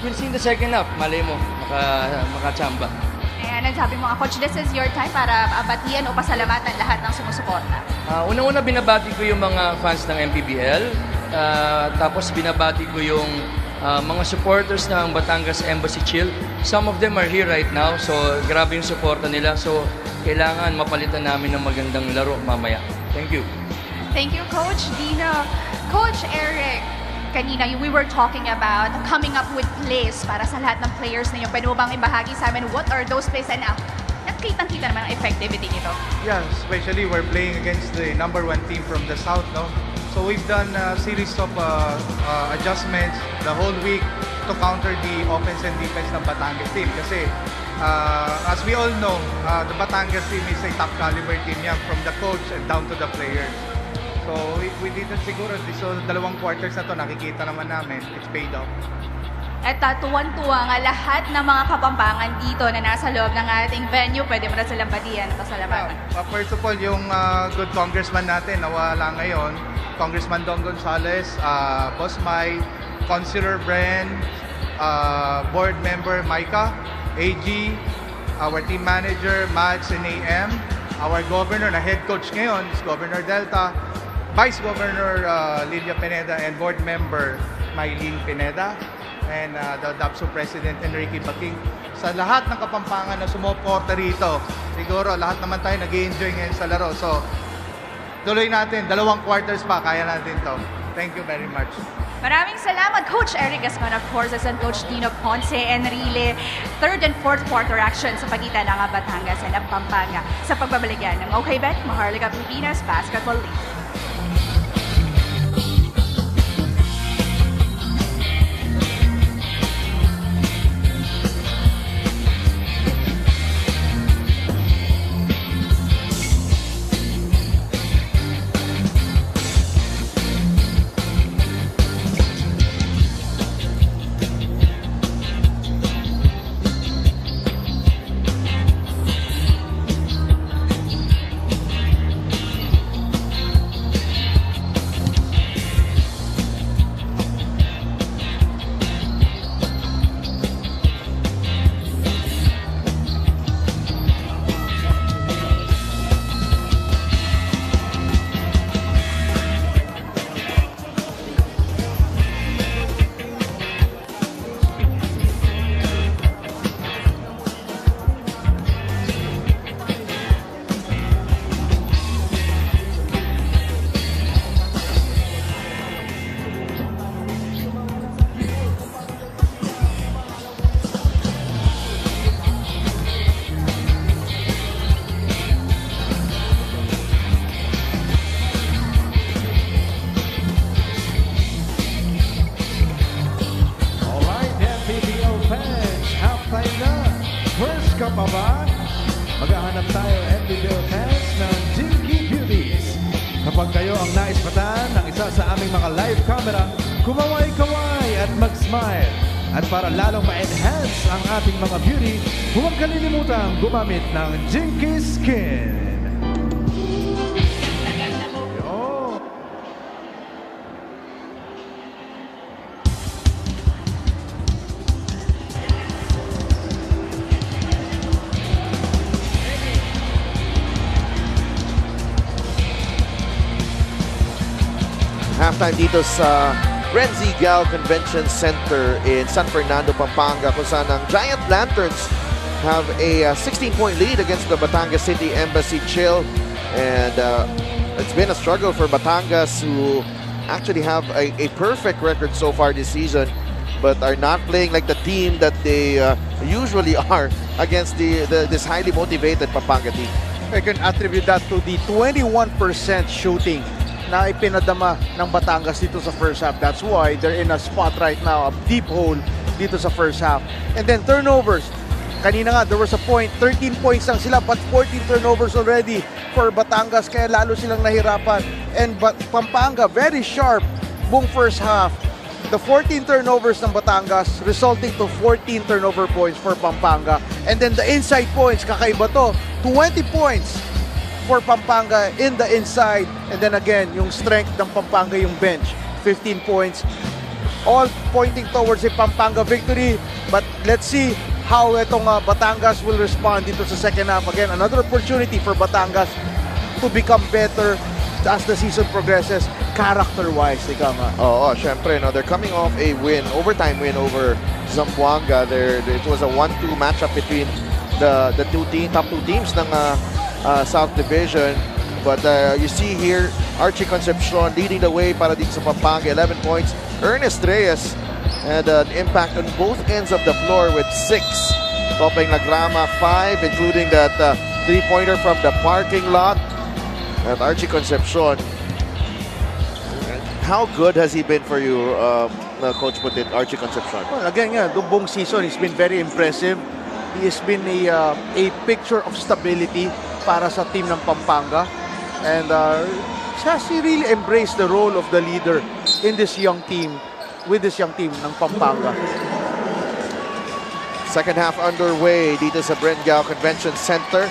we'll see in the second half. Malay mo, makachamba. And sabi mo nga, Coach, this is your time para batiyan o pasalamatan lahat ng sumusuporta. Unang-una binabati ko yung mga fans ng MPBL. Tapos binabati ko yung mga supporters ng Batangas Embassy Chill. Some of them are here right now. So grabe yung suporta nila. So kailangan mapalitan namin ng magandang laro mamaya. Thank you. Thank you, Coach Dino. Coach Eric, kanina we were talking about coming up with plays para sa lahat ng players ninyo. Pwede mo bang ibahagi sa amin what are those plays and nakitang-kita naman ang effectivity nito? Yeah, especially we're playing against the #1 team from the South, no? So we've done a series of adjustments the whole week to counter the offense and defense ng Batangas team. Kasi as we all know, the Batangas team is a top caliber team yan from the coach and down to the players. So we did that siguro. So dalawang quarters na to nakikita naman namin. It's paid off. At tuwan-tuwa nga lahat ng mga kapampangan dito na nasa loob ng ating venue. Pwede mo na silang batiyan at pasalamatan. First of all, yung good congressman natin nawala ngayon. Congressman Don Gonzales, Boss Mai, Councilor Bren, Board Member Micah, AG, our team manager Mads and AM, our governor na head coach ngayon is Governor Delta, Vice Governor Lilia Pineda and Board Member Mylene Pineda. and the DAPSO President Enrique Baking. Sa lahat ng Kapampangan na sumuporta rito, siguro lahat naman tayo nag-i-enjoy ngayon sa laro. So, tuloy natin, 2 quarters pa, kaya natin to. Thank you very much. Maraming salamat, Coach Eric Gascon, of course, and Coach Tino Ponce Enrile. 3rd and 4th quarter action sa pagitan ng Batangas and ng Pampanga sa pagbabaligyan ng OK Bet, Maharlika Pilipinas Basketball League. ka pa ba? Maghahanap tayo MPBL fans ng Jinky Beauties. Kapag kayo ang naispatan ng isa sa aming mga live camera, kumaway-kaway at mag-smile. At para lalong ma-enhance ang ating mga beauty, huwag kalilimutang gumamit ng Jinky Skin. Halftime dito sa Renzi Gal Convention Center in San Fernando, Pampanga, kung saan ang Giant Lanterns have a 16-point lead against the Batangas City Embassy Chill. And it's been a struggle for Batangas, who actually have a perfect record so far this season, but are not playing like the team that they usually are against this highly motivated Pampanga team. I can attribute that to the 21% shooting na ipinadama ng Batangas dito sa first half. That's why they're in a spot right now, a deep hole dito sa first half. And then turnovers. Kanina nga, there was a point, 13 points lang sila, but 14 turnovers already for Batangas, kaya lalo silang nahirapan. And Pampanga, very sharp buong first half. The 14 turnovers ng Batangas resulting to 14 turnover points for Pampanga. And then the inside points, kakaiba to, 20 points for Pampanga in the inside. And then again, yung strength ng Pampanga, yung bench, 15 points. All pointing towards a Pampanga victory. But let's see how itong Batangas will respond dito sa second half. Again, another opportunity for Batangas to become better as the season progresses, character-wise. Ika nga. Oo, syempre, no, they're coming off a win, overtime win over Zamboanga. It was a 1-2 matchup between the top two teams ng South Division. But you see here, Archie Concepcion leading the way para dito sa Pampanga, 11 points. Ernest Reyes had an impact on both ends of the floor with 6. Topping Lagrama, 5, including that 3-pointer from the parking lot. At Archie Concepcion, how good has he been for you, Coach Putit, Archie Concepcion? Well, again, the buong season, he's been very impressive. He has been a picture of stability para sa team ng Pampanga. And he really embraced the role of the leader in this young team, with this young team ng Pampanga. Second half underway dito sa Brengao Convention Center.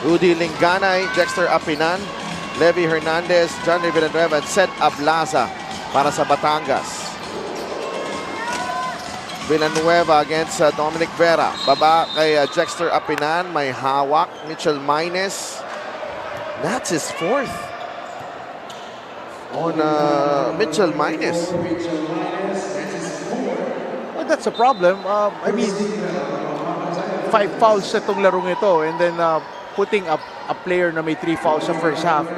Rudy Linganay, Jexter Apinan, Levi Hernandez, John Villanueva, and Sed Ablaza para sa Batangas. Villanueva against Dominic Vera. Baba kay Jexter Apinan, may hawak. Mitchell Maynes. That's his 4th on Mitchell Maynes. that's a problem. I mean, 5 fouls sa itong larong ito and then putting up a player na may 3 fouls sa first half.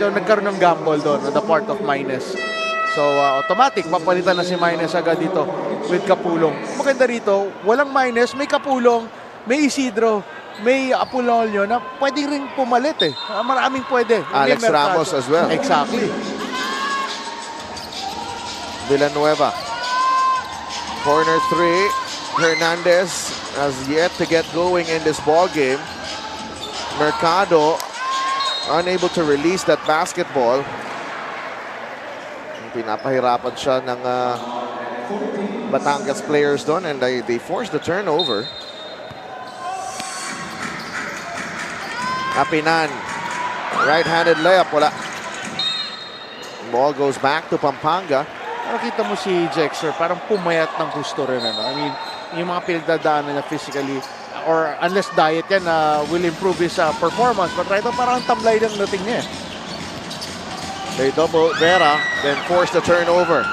So, nagkaroon ng gamble doon on the part of Minus. So, automatic, papalitan na si Minus agad dito with Kapulong. Maganda rito, walang Minus, may Kapulong, may Isidro, may Apolonio na pwede rin pumalit eh. Maraming pwede. May Alex merkado. Ramos as well. Exactly. Villanueva. Corner 3. Hernandez has yet to get going in this ball game. Mercado unable to release that basketball. Pinapahirapan siya ng Batangas players doon and they forced the turnover. Apinan. Right-handed layup. Wala. Ball goes back to Pampanga. Nakita mo si Jexter, parang pumayat ng gusto rin. Ano? I mean, yung mga pinagdadaanan niya physically, or unless diet yan, will improve his performance. But right now, parang tamlay ng dating niya. They double Vera, then force the turnover.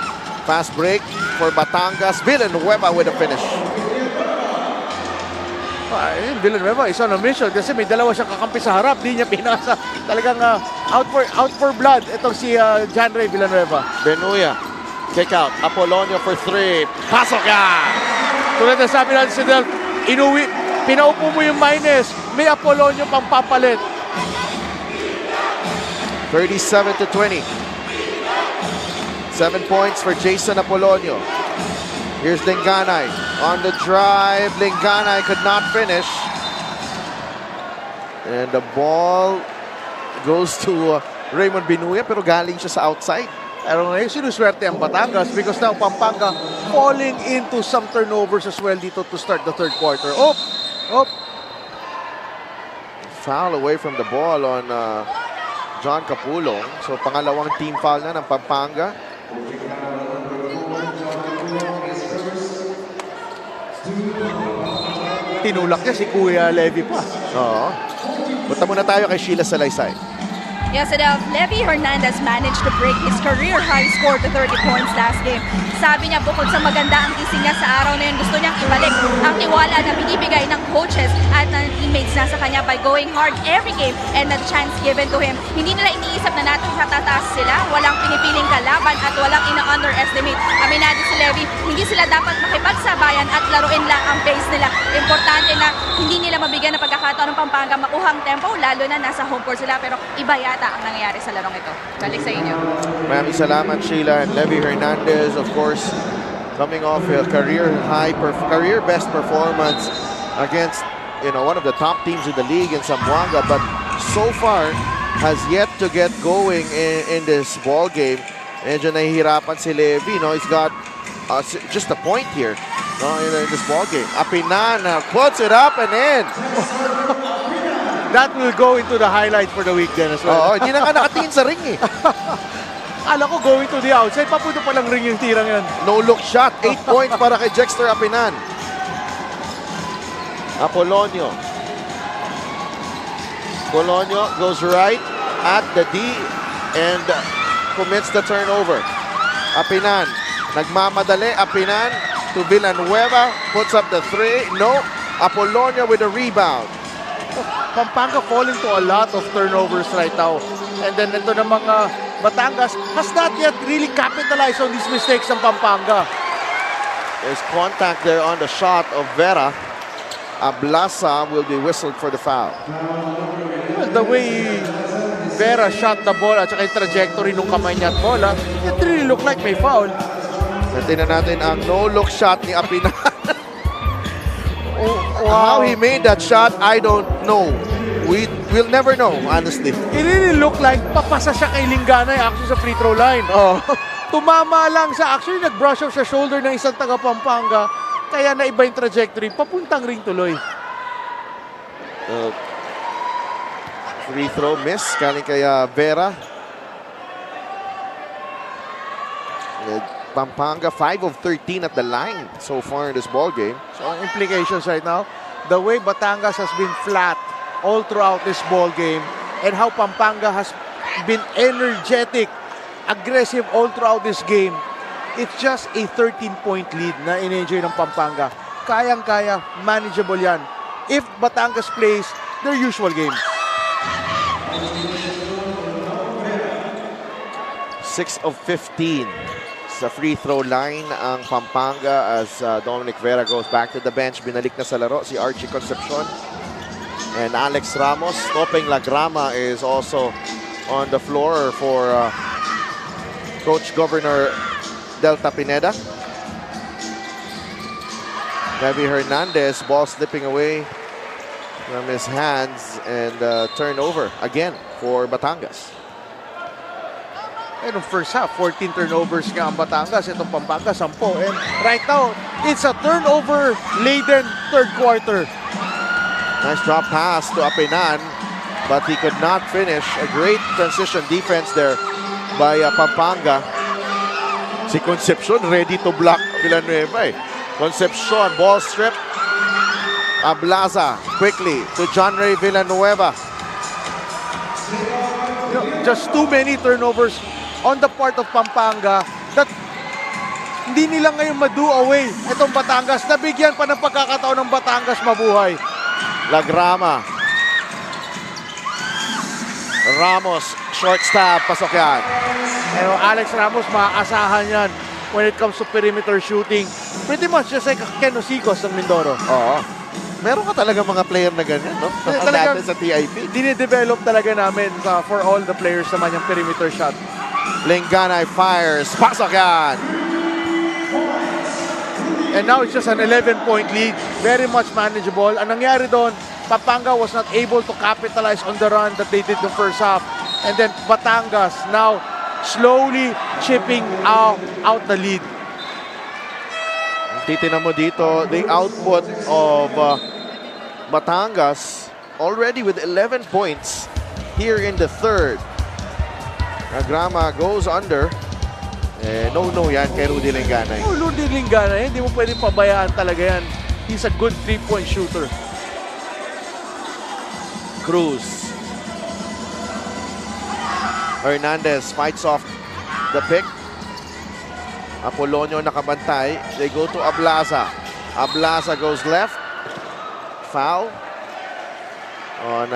Fast break for Batangas. Villanueva with a finish. Villanueva is on a mission kasi may dalawa siyang kakampi sa harap. Di niya pinasa. Talagang out for blood. Itong si John Ray Villanueva. Benuya. Kick out. Apolonio for 3. Pasok yan! Tulad na sabi natin si Del, pinaupo mo yung Minus. May Apolonio pang papalit. 37-20. 7 points for Jason Apolonio. Here's Linganay on the drive. Linganay could not finish. And the ball goes to Raymond Benuya pero galing siya sa outside. Pero ngayon, sinuswerte ang Batangas because now Pampanga falling into some turnovers as well dito to start the third quarter. Foul away from the ball on John Capulong. So pangalawang team foul na ng Pampanga. Tinulak niya si Kuya Levy pa. Oo. Punta muna tayo kay Sheila Salaysay. Yes, Levy Hernandez managed to break his career high score to 30 points last game. Sabi niya bukod sa maganda ang gising niya sa araw na yun, gusto niyang ibalik ang tiwala na binibigay ng coaches at ng teammates na sa kanya by going hard every game and the chance given to him. Hindi nila iniisip na natin sa tataas sila, walang pinipiling kalaban at walang ina-underestimate. Aminado si Levy, hindi sila dapat makipagsabayan at laruin lang ang pace nila. Importante na hindi nila mabigyan ng pagkakataon ng Pampanga makuhang tempo, lalo na nasa home court sila, pero iba yata ang nangyayari sa larong ito. Balik sa inyo. Maraming salamat, Sheila. And Levy Hernandez, of course, coming off a career best performance against one of the top teams in the league in Zamboanga, but so far has yet to get going in this ball game. Medyo nahihirapan si Levy. He's got just a point here in this ball game. Apinan puts it up and in. That will go into the highlight for the week then as well. Hindi na nga nakatingin sa ring eh. Alam ko going to the outside, papunta palang ring yung tirang yan. No look shot. 8 points para kay Jexter Apinan. Apolonio goes right at the D and commits the turnover. Apinan, nagmamadali. Apinan to Villanueva, puts up the 3. No. Apolonio with a rebound. Pampanga falling to a lot of turnovers right now. And then ito na mga Batangas has not yet really capitalized on these mistakes ng Pampanga. There's contact there on the shot of Vera. Ablasa will be whistled for the foul. Well, the way Vera shot the ball at saka yung trajectory nung kamay niya at bola, it really looked like may foul. Tingnan natin ang no-look shot ni Apinan. How he made that shot, I don't know. We'll never know, honestly. It really looked like papasa siya kay Linganay actually sa free throw line. Tumama lang sa actually nag-brush off sa shoulder ng isang taga Pampanga kaya naiba yung trajectory papuntang ring tuloy. Free throw miss galing kay Vera. Pampanga 5 of 13 at the line so far in this ball game. So implications right now, the way Batangas has been flat all throughout this ball game and how Pampanga has been energetic, aggressive all throughout this game. it's just a 13-point lead na in-enjoy ng Pampanga. Kayang-kaya, manageable yan. If Batangas plays their usual game. 6 of 15 sa free throw line ang Pampanga as Dominic Vera goes back to the bench. Binalik na sa laro si Archie Concepcion. And Alex Ramos. Topeng Lagrama is also on the floor for Coach Governor Delta Pineda. Gavi Hernandez, ball slipping away from his hands and turnover again for Batangas. And the first half, 14 turnovers nga ang Batangas. Itong Pampanga, 10. And right now, it's a turnover-laden third quarter. Nice drop pass to Apinan, but he could not finish. A great transition defense there by Pampanga. Si Concepcion ready to block Villanueva. Concepcion, ball strip. Ablaza quickly to John Ray Villanueva. Just too many turnovers on the part of Pampanga that hindi nila ngayon ma-do away itong Batangas. Nabigyan pa ng pagkakataon ng Batangas mabuhay. Lagrama. Ramos, short stab, pasok yan. Alex Ramos, maaasahan yan when it comes to perimeter shooting. Pretty much just like Ken Osicos ng Mindoro. Oo. Meron ka talaga mga player na ganyan, no? Talagang Dati sa TIP. dinidevelop talaga namin for all the players naman yung perimeter shot. Lingganay fires, pasok yan. And now it's just an 11-point lead. Very much manageable. Ang nangyari doon, Pampanga was not able to capitalize on the run that they did the first half. And then Batangas now slowly chipping out the lead. Titinan mo dito, the output of Batangas already with 11 points here in the third. Lagrama goes under. No yan kay Rudy Lingganay. Oh, Rudy Lingganay, hindi mo pwedeng pabayaan talaga yan. He's a good three-point shooter. Cruz. Hernandez fights off the pick. Apolonio nakabantay. They go to Ablaza. Ablaza goes left. Foul on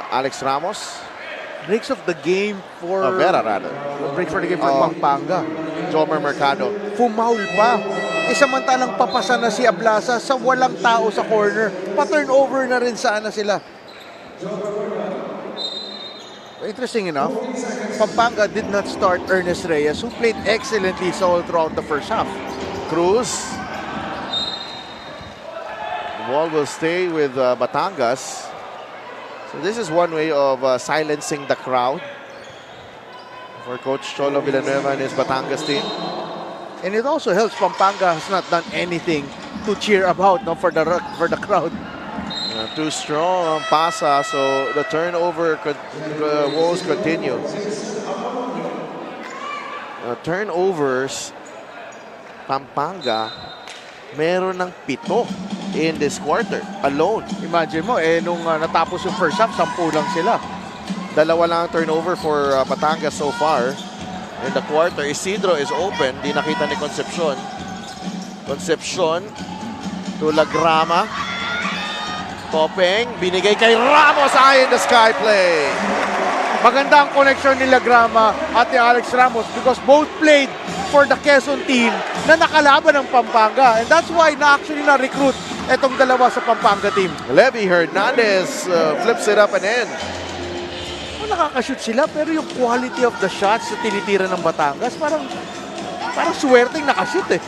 Alex Ramos. Breaks of the game for... Vera rather. Breaks for the game for Pampanga. Jomer Mercado. Fumaul pa. Samantalang papasa na si Ablaza sa walang tao sa corner. Pa-turnover na rin sana sila. Interesting enough, Pampanga did not start Ernest Reyes, who played excellently all throughout the first half. Cruz. The ball will stay with Batangas. So this is one way of silencing the crowd for Coach Cholo Villanueva and his Batangas team. And it also helps Pampanga has not done anything to cheer about for the crowd. Too strong on Pasa, so the turnover woes continue. Turnovers, Pampanga, meron ng 7 in this quarter alone. Imagine mo, nung natapos yung first half, 10 lang sila. Dalawa lang ang turnover for Batangas so far in the quarter. Isidro is open, di nakita ni Concepcion. Concepcion to Lagrama. Topeng, binigay kay Ramos, eye in the sky play. Maganda ang connection ni Lagrama at ni Alex Ramos because both played for the Quezon team na nakalaban ng Pampanga. And that's why na-actually na-recruit itong dalawa sa Pampanga team. Levy Hernandez flips it up and in. Nakakashoot sila pero yung quality of the shots na tinitira ng Batangas parang swerteng nakashoot eh.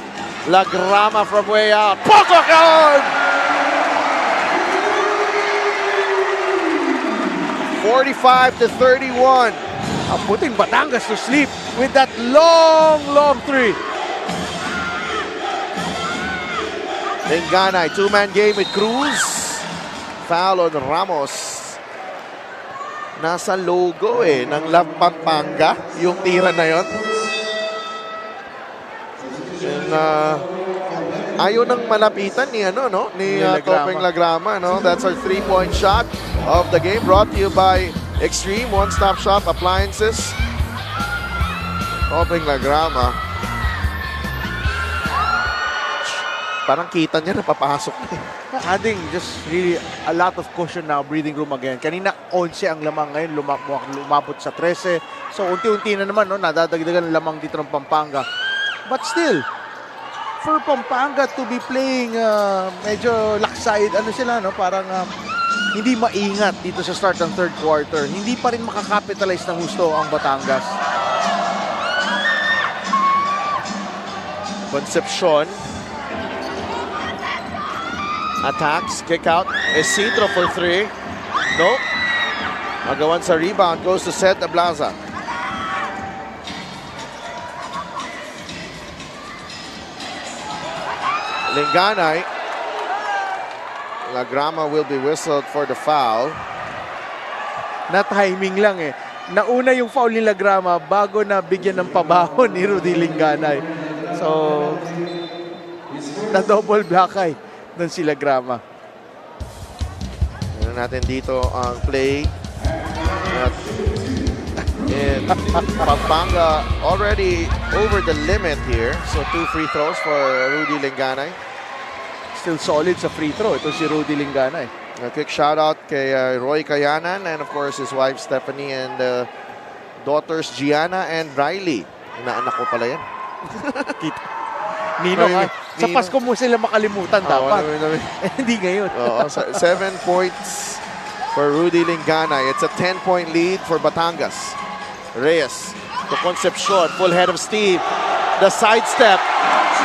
Lagrama from way out. Potok yun! 45-31. Putting Batangas to sleep with that long three. Lingganay, two-man game with Cruz. Foul on Ramos. Nasa logo ng Love Pampanga yung tira na yon. And, ayaw nang malapitan ni Topeng Lagrama, no? That's our 3-point shot of the game, brought to you by Extreme One-Stop Shop Appliances. Topeng Lagrama Parang kita niya na papasok na eh. Adding just really a lot of caution now, breathing room again. Kanina 11 ang lamang, ngayon lumabot sa 13. So unti-unti na naman, no, nadadagdagan ang lamang dito ng Pampanga. But still, for Pampanga to be playing medyo lakside, ano sila, no, parang hindi maingat dito sa start ng third quarter. Hindi pa rin makakapitalize ng gusto ang Batangas. Concepcion. Attacks, kick out. Isidro for 3. No. Magawan sa rebound. Goes to Seth Ablaza. Linganay. Lagrama will be whistled for the foul. Na timing lang eh. Nauna yung foul ni Lagrama bago na bigyan ng pabahon ni Rudy Linganay. So, na double blockay doon si Lagrama. Tignan natin dito ang play. And Pampanga already over the limit here. So 2 free throws for Rudy Linganay. Still solid sa free throw. Ito si Rudy Linganay. A quick shout out kay Roy Kayanan and of course his wife Stephanie and daughters Gianna and Riley. Inaanak ko pala yan. Nino, sa Pasko mo sila makalimutan dapat. Hindi ngayon. 7 points for Rudy Linganay. It's a 10-point lead for Batangas. Reyes to Concepcion. Full head of steam. The sidestep.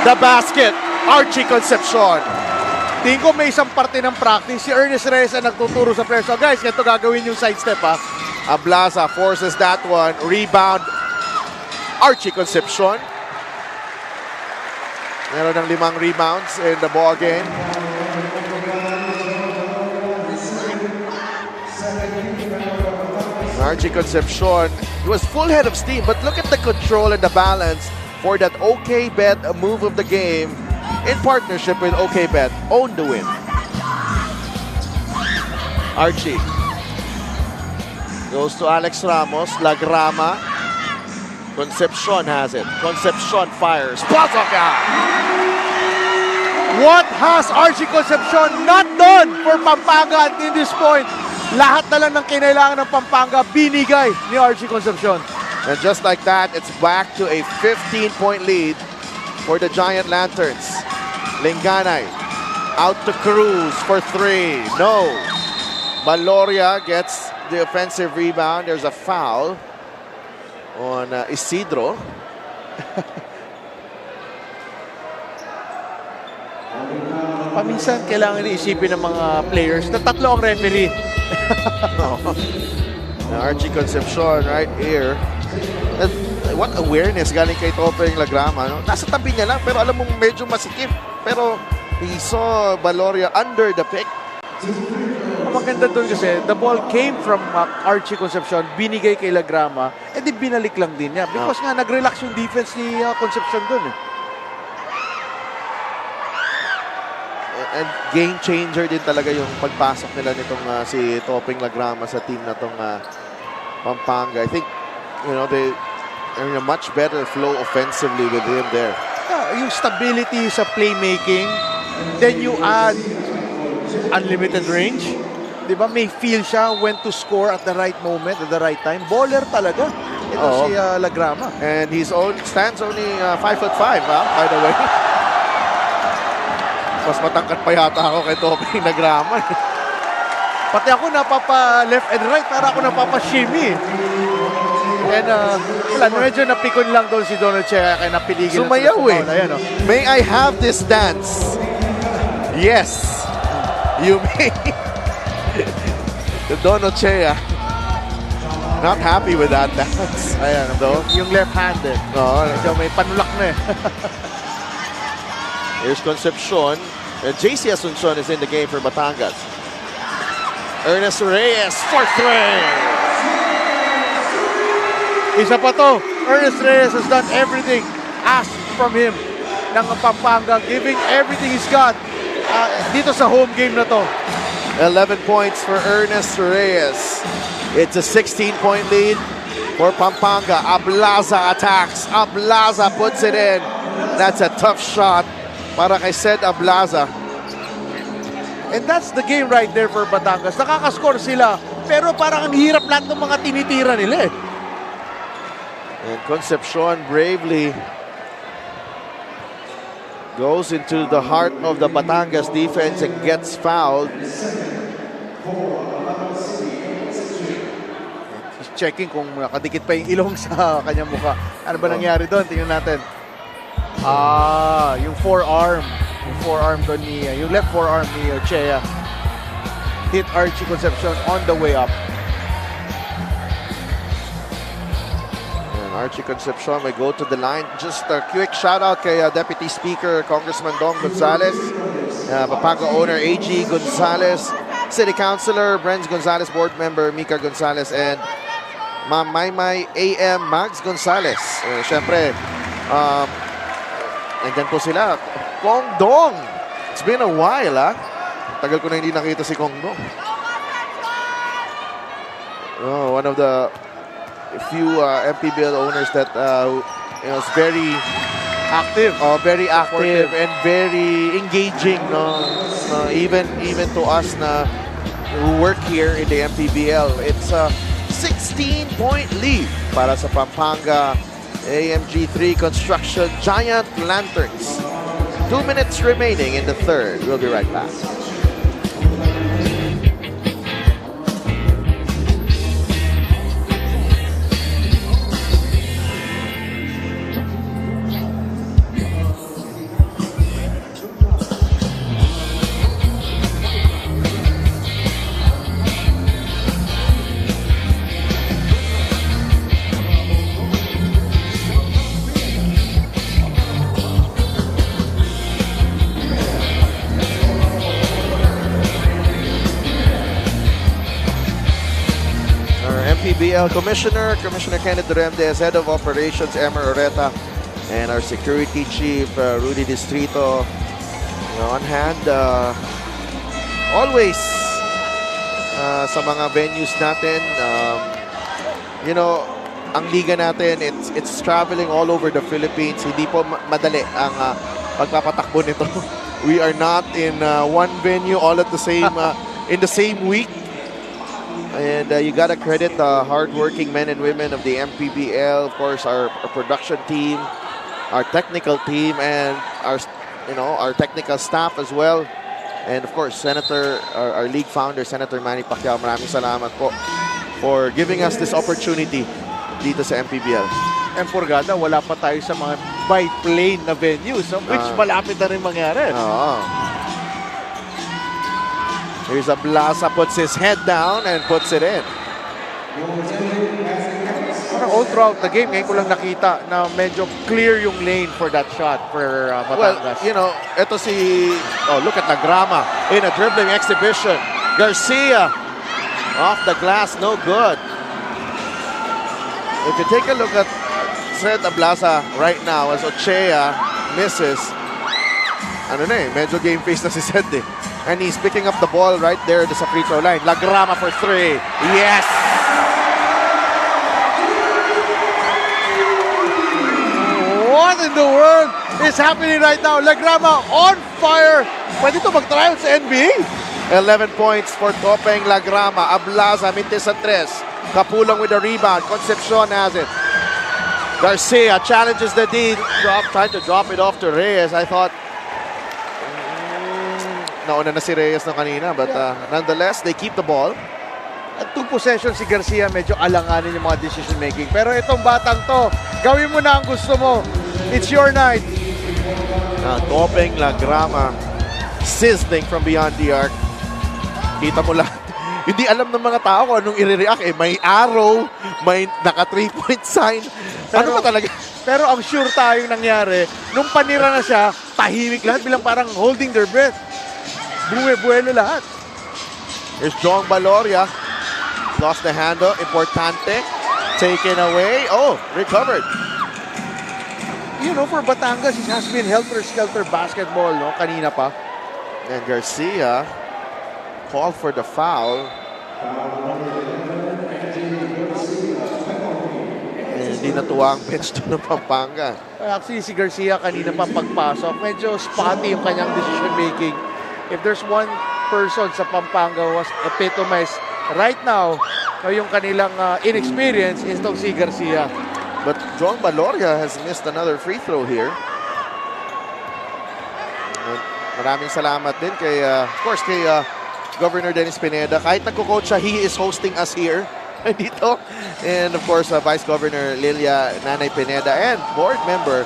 The basket. Archie Concepcion. Tingin ko may isang parte ng practice. Si Ernest Reyes ang nagtuturo sa players. So guys, ito gagawin yung sidestep ha. Ablaza forces that one. Rebound. Archie Concepcion. Meron ng 5 rebounds in the ball game. Archie Concepcion, he was full head of steam, but look at the control and the balance for that OK Bet move of the game in partnership with OK Bet. Own the win. Archie goes to Alex Ramos. Lagrama. Concepcion has it. Concepcion fires. Pasaka! What has Archie Concepcion not done for Pampanga at in this point? Lahat na lang ng kinailangan ng Pampanga binigay ni Archie Concepcion. And just like that, it's back to a 15-point lead for the Giant Lanterns. Linganay out to Cruz for 3. No. Baloria gets the offensive rebound. There's a foul on Isidro. Paminsan kailangan iisipin ng mga players na tatlo ang referee. Archie Concepcion right here. And what awareness galing kay Topeng Lagrama. No? Nasa tabi niya lang pero alam mong medyo masikip. Pero he saw Baloria under the pick. Ang maganda doon kasi, the ball came from Archie Concepcion, binigay kay Lagrama, eh di binalik lang din niya. Because nga, nag-relax yung defense ni Concepcion doon. And game changer din talaga yung pagpasok nila nitong si Topeng Lagrama sa team na tong Pampanga. I think, you know, they are in a much better flow offensively with him there. Yung stability sa playmaking, then you add unlimited range. Diba? May feel siya when to score at the right moment, at the right time. Baller talaga. Ito si Lagrama. And he stands only 5'5", by the way. Mas matangkat pa yata ako kay Topeng Lagrama. Pati ako napapa-left and right, para ako napapa-shimmy. And wala, medyo napikon lang doon si Donald Chea, kaya napiligil. Sumayaw eh. May I have this dance? Yes. You may. The Donald Chea not happy with that dance. Ayan, yung left-handed. Medyo may panulak na eh. Here's Concepcion. JC Asuncion is in the game for Batangas. Ernest Reyes for 3. Isa pa to. Ernest Reyes has done everything asked from him ng Pampanga, giving everything he's got dito sa home game na to. 11 points for Ernest Reyes. It's a 16-point lead for Pampanga. Ablaza attacks. Ablaza puts it in. That's a tough shot para kay Sed Ablaza. And that's the game right there for Batangas. Nakakascore sila, pero parang ang hirap lahat ng mga tinitira nila eh. And Concepcion bravely goes into the heart of the Batangas defense and gets fouled. He's checking kung nakadikit pa yung ilong sa kanyang mukha. Ano ba nangyari doon? Tingnan natin. Yung forearm. Yung forearm doon ni, yung left forearm ni Chea hit Archie Concepcion on the way up. Archie Concepcion may go to the line. Just a quick shout out kay Deputy Speaker Congressman Dong Gonzales, Pampanga owner AG Gonzales, City Councilor Brenz Gonzales, Board Member Mika Gonzales, and Ma'am Maymay AM Mags Gonzales. Siyempre, nandyan po sila. Kong Dong! It's been a while, Tagal ko na hindi nakita si Kong Dong. One of the few MPBL owners that is very active, and very engaging. Even to us who work here in the MPBL, it's a 16-point lead para sa Pampanga AMG 3 Construction Giant Lanterns. 2 minutes remaining in the third. We'll be right back. MPBL Commissioner Kenneth Duremdes, Head of Operations Emer Oreta, and our Security Chief Rudy Distrito on hand. Always sa mga venues natin, ang liga natin, it's traveling all over the Philippines. Hindi po madali ang pagpapatakbo nito. We are not in one venue all at the same in the same week. And you gotta credit the hardworking men and women of the MPBL, of course, our production team, our technical team, and our technical staff as well. And of course, our league founder, Senator Manny Pacquiao, maraming salamat po for giving us this opportunity dito sa MPBL. And Purgada, wala pa tayo sa mga by plane na venues, which malapit na rin mangyari. Here's Ablaza, puts his head down and puts it in. All throughout the game, ngayon ko lang nakita na medyo clear yung lane for that shot for Batangas. Well, ito look at Lagrama in a dribbling exhibition. Garcia off the glass, no good. If you take a look at Sed Ablaza right now as Ochea misses, medyo game face na si Sed eh. And he's picking up the ball right there sa free throw line. Lagrama for 3. Yes! What in the world is happening right now? Lagrama on fire. Pwede ito mag-tryout sa NBA. 11 points for Topeng Lagrama. Ablaza, mintis sa 3. Kapulong with the rebound. Concepcion has it. Garcia challenges the D. Trying to drop it off to Reyes. I thought nauna na si Reyes na kanina, but nonetheless, they keep the ball. At 2 possessions si Garcia, medyo alanganin yung mga decision making. Pero itong batang to, gawin mo na ang gusto mo. It's your night. Topeng Lagrama sizzling from beyond the arc. Kita mo lang. Hindi alam ng mga tao kung anong i-react. May arrow, may naka 3-point sign. Ano ba talaga? Pero ang sure tayong nangyari, nung panira na siya, tahimik lahat bilang parang holding their breath. Buwe-buwelo lahat. Here's Jong Baloria. Lost the handle. Importante. Taken away. Oh, recovered. For Batangas, it has been helter-skelter basketball, kanina pa. And Garcia called for the foul. And Hindi natuwa ang bench to ng Pampanga. Actually, si Garcia kanina pa pagpasok, medyo spotty yung kanyang decision making. If there's one person sa Pampanga who was epitomized right now, yung kanilang inexperience is itong si Garcia. But John Valoria has missed another free throw here. And maraming salamat din kay, of course, kay Governor Dennis Pineda. Kahit nagko-coach siya, he is hosting us here dito. And of course, Vice Governor Lilia Nanay Pineda and board member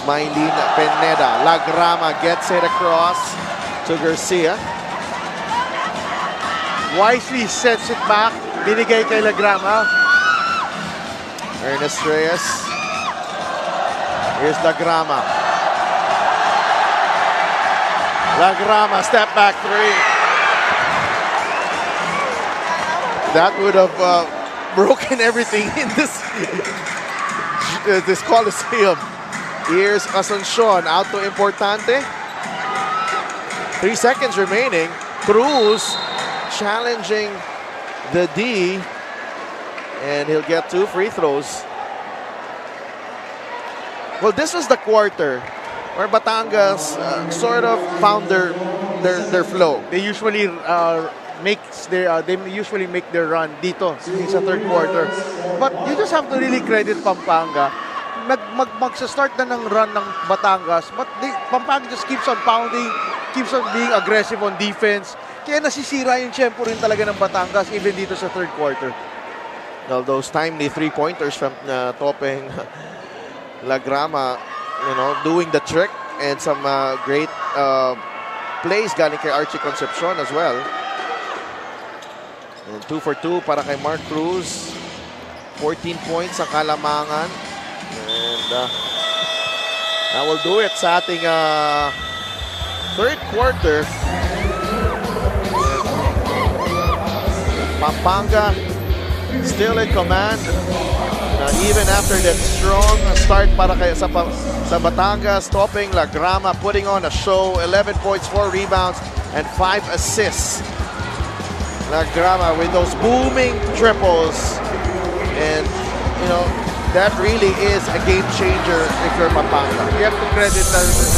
Mylene Pineda. Lagrama gets it across to Garcia. Wisely sets it back, binigay kay Lagrama. Ernest Reyes. Here's Lagrama. Lagrama, step back three. That would have broken everything in this this Coliseum. Here's Asuncion out to Importante. 3 seconds remaining. Cruz challenging the D, and he'll get 2 free throws. Well, this was the quarter where Batangas sort of found their flow. They usually usually make their run dito sa third quarter. But you just have to really credit Pampanga. Magsa-start na ng run ng Batangas, but Pampanga just keeps on pounding, keeps on being aggressive on defense. Kaya nasisira yung tempo rin talaga ng Batangas even dito sa third quarter. Well, those timely 3-pointers from Topeng Lagrama, doing the trick, and some great plays galing kay Archie Concepcion as well. And 2 for 2 para kay Mark Cruz. 14 points ang Kalamangan. And that will do it sa ating third quarter. Pampanga still in command. Even after that strong start para kay sa Batangas, Topeng Lagrama putting on a show. 11 points, 4 rebounds, and 5 assists. Lagrama with those booming triples. And, that really is a game changer if you're Pampanga. You have to credit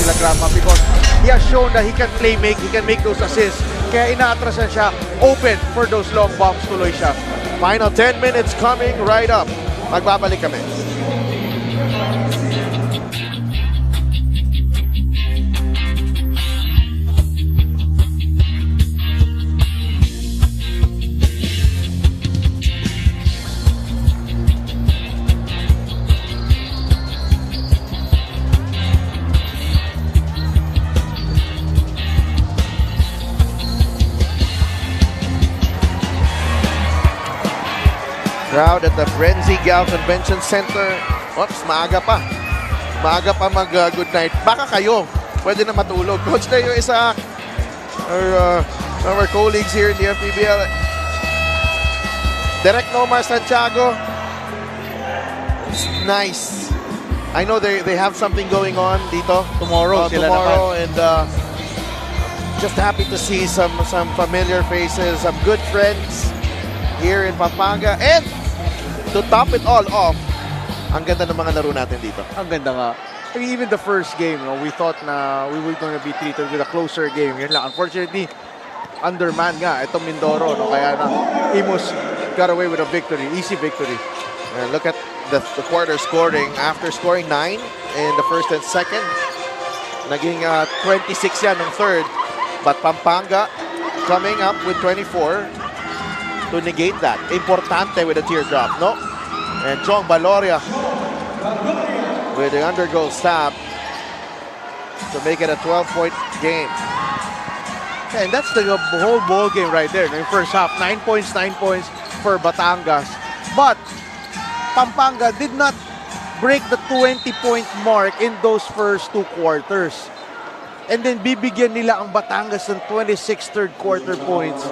Lagrama because he has shown that he can he can make those assists. Kaya inaatrasan siya, open for those long bombs, tuloy siya. Final 10 minutes coming right up. Magbabalik kami. Crowd at the Frenzy Gal Convention Center. Oops, maaga pa. Maaga pa mag-good night. Baka kayo, pwede na matulog. Coach Leo Isaac, our colleagues here in the MPBL. Direk Nomar Santiago. It's nice. I know they have something going on dito. Tomorrow, tomorrow, and just happy to see some familiar faces, some good friends here in Pampanga. And to top it all off, ang ganda ng mga laro natin dito. Ang ganda nga. I mean, even the first game, we thought na we were going to be treated with a closer game. Yun lang. Unfortunately, undermanned nga itong Mindoro. Kaya na Imus got away with a victory, easy victory. And look at the quarter scoring. After scoring 9 in the first and second, naging 26 yan ng third. But Pampanga coming up with 24 to negate that. Importante with a teardrop, no? And Chong Valoria with the undergoal stab to make it a 12-point game. And that's the whole ball game right there. In the first half, 9 points for Batangas. But Pampanga did not break the 20-point mark in those first 2 quarters. And then bibigyan nila ang Batangas ng 26 third quarter points.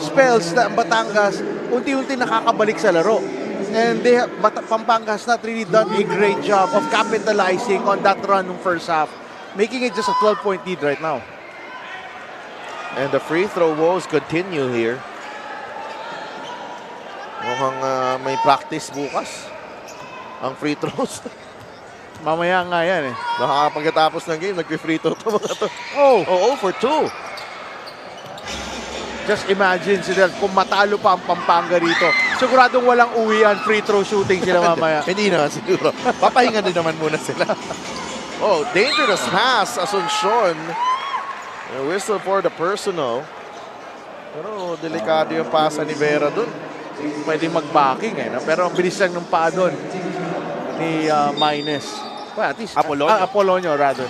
Spells na ang Batangas unti-unti nakakabalik sa laro. And Pampanga has not really done a great job of capitalizing on that run ng first half, making it just a 12-point lead right now. And the free throw woes continue here. Mukhang may practice bukas. Ang free throws. Mamaya nga yan eh. Baka pagkatapos ng game, nag-free throw to mga to. Oh, Oo, for 2. just imagine sila kung matalo pa ang Pampanga rito. Siguradong walang uwian, free throw shooting sila mamaya. Hindi na siguro. Papahinga din naman muna sila. Oh, dangerous pass, Asuncion. A whistle for the personal. Pero delikado yung pasa ni Vera dun. Pwede mag-backing eh. No? Pero ang bilis lang ng paa doon ni Maines. Well, at least, Apolonio. Apolonio rather.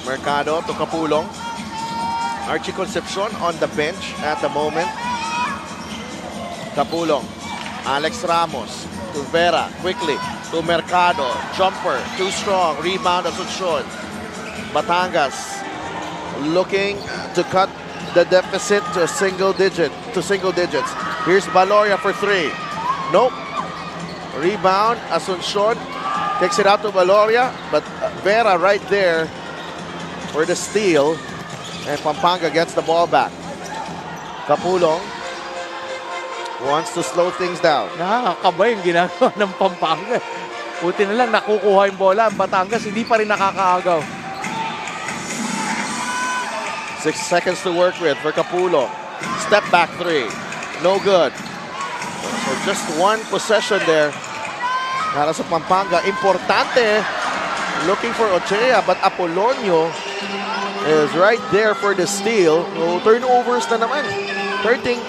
Mercado to Kapulong. Archie Concepcion on the bench at the moment. Kapulong. Alex Ramos to Vera quickly to Mercado. Jumper, too strong. Rebound Asuncion. Batangas looking to cut the deficit to single digits. Here's Valoria for 3. Nope. Rebound, Asuncion takes it out to Valoria, but Vera right there for the steal, and Pampanga gets the ball back. Kapulong wants to slow things down. Nakakaba yung ginagawa ng Pampanga. Buti na lang nakukuha yung bola. Ang Batangas hindi pa rin nakakaagaw. 6 seconds to work with for Kapulong. Step back 3. No good. So just one possession there. Para sa Pampanga. Importante. Looking for Ochea, but Apolonio is right there for the steal. So turnovers na naman. Hurting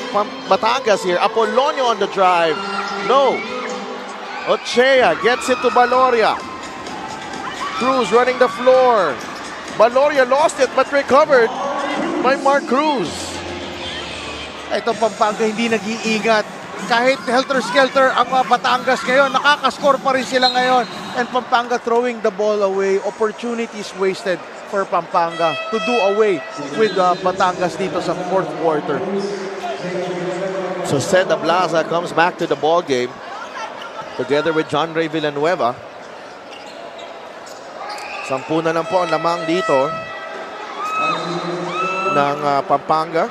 Batangas here. Apolonio on the drive. No. Ochea gets it to Valoria. Cruz running the floor. Valoria lost it but recovered by Mark Cruz. Itong Pampanga hindi nag-iingat. Kahit helter-skelter ang Batangas ngayon, nakakascore pa rin sila ngayon. And Pampanga throwing the ball away. Opportunities wasted for Pampanga to do away with Batangas dito sa fourth quarter. So Seda Blaza comes back to the ball game together with John Ray Villanueva. 10 na lang po ang lamang dito ng Pampanga.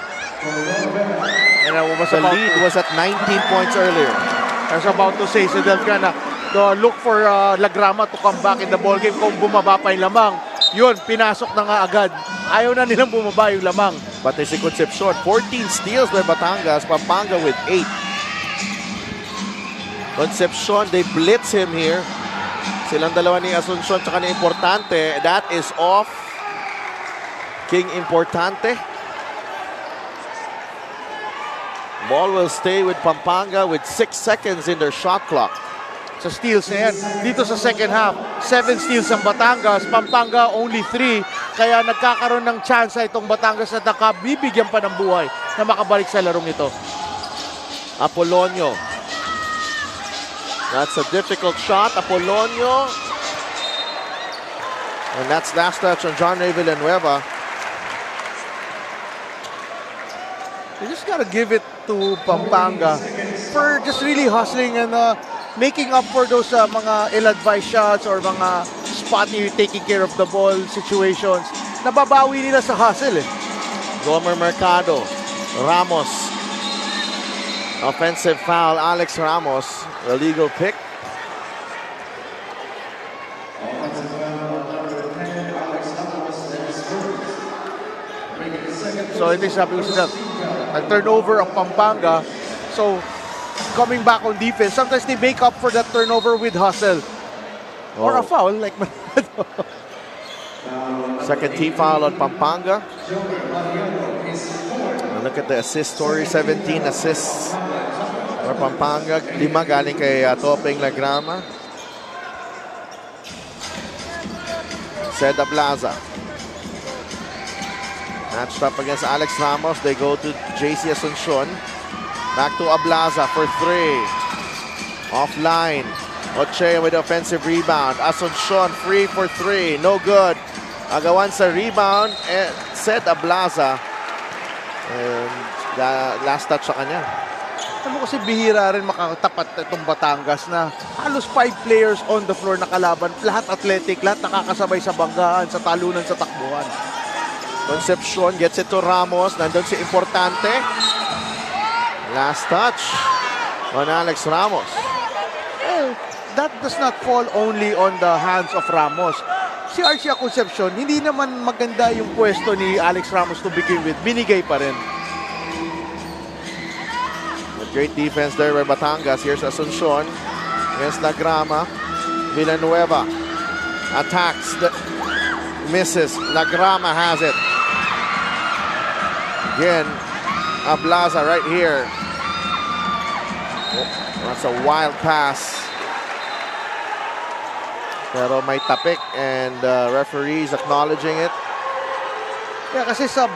And The lead was at 19 points earlier. I was about to say, Sedel ka na, look for Lagrama to come back in the ball game kung bumaba pa yung lamang. Yun, pinasok na nga agad. Ayaw na nilang bumaba yung lamang. Pati si Concepcion, 14 steals by Batangas, Pampanga with 8. Concepcion, they blitz him here. Silang dalawa ni Asuncion tsaka ni Importante. That is off. King Importante. Ball will stay with Pampanga with 6 seconds in their shot clock. Sa steals na yan, dito sa second half, 7 steals ang Batangas, Pampanga only 3. Kaya nagkakaroon ng chance itong Batangas at nakabibigyan pa ng buhay na makabalik sa larong ito. Apolonio. That's a difficult shot. Apolonio. And that's last touch on John Ray Villanueva. You just gotta give it to Pampanga for just really hustling and making up for those mga ill-advised shots or mga spotty taking care of the ball situations. Nababawi nila sa hustle eh. Gomer Mercado. Ramos. Offensive foul. Alex Ramos. Illegal pick. So ito yung sabi ko sila, nag-turnover ang Pampanga. So coming back on defense, sometimes they make up for that turnover with hustle. Or a foul like Manado. Second team foul on Pampanga. Look at the assist story. 17 assists for Pampanga. 5 galing kay Topeng Lagrama. Seda Blaza. Matched up against Alex Ramos. They go to JC Asuncion. Back to Ablaza for 3. Offline. Ochea with the offensive rebound. Asuncion free for 3. No good. Agawan sa rebound. Set Ablaza. And last touch sa kanya. Ano kasi bihira rin makatapat itong Batangas na halos 5 players on the floor na kalaban. Lahat athletic, lahat nakakasabay sa banggaan, sa talunan, sa takbuhan. Concepcion gets it to Ramos. Nandun si Importante. Last touch on Alex Ramos. That does not fall only on the hands of Ramos. Si Arcia Concepcion, hindi naman maganda yung pwesto ni Alex Ramos to begin with. Binigay pa rin. A great defense there by Batangas. Here's Asuncion against Lagrama. Villanueva attacks. Misses. Lagrama has it. Again, Ablaza right here. Oh, that's a wild pass. Pero may tapik and referees acknowledging it. Yeah, kasi sa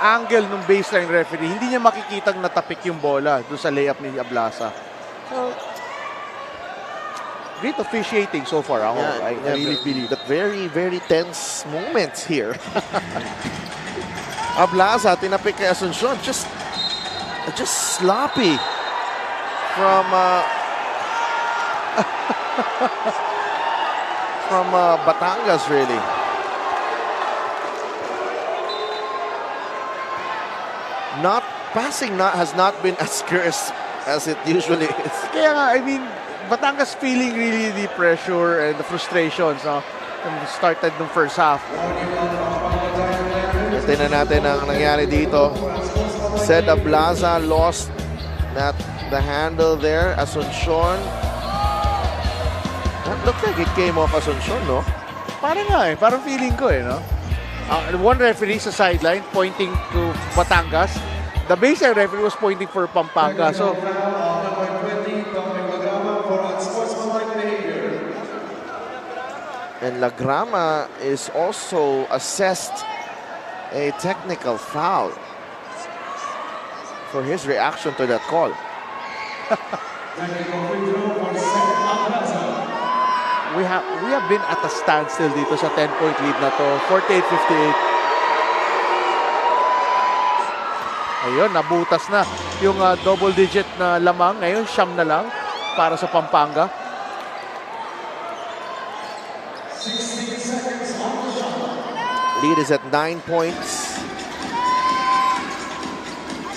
angle ng baseline referee, hindi niya makikitang natapik yung bola doon sa layup ni Ablaza. So, great officiating so far. Ako, I really believe. That very, very tense moments here. Ablaza, tinapik kay Asuncion. Just sloppy from Batangas, really. Passing has not been as scarce as it usually is. Kaya nga, I mean, Batangas feeling really the pressure and the frustrations, no? Started nung first half. Tingnan natin ang nangyari dito. Said Ablaza lost the handle there. Asuncion. That looked like it came off Asuncion, no? Parang nga eh. Parang feeling ko eh, no? One referee sa sideline pointing to Batangas. The baseline referee was pointing for Pampanga. So, and Lagrama is also assessed a technical foul for his reaction to that call. we have been at a standstill dito sa 10-point lead na to. 48-58. Ayun, nabutas na yung double-digit na lamang. Ngayon, siyam na lang para sa Pampanga. Lead is at 9 points.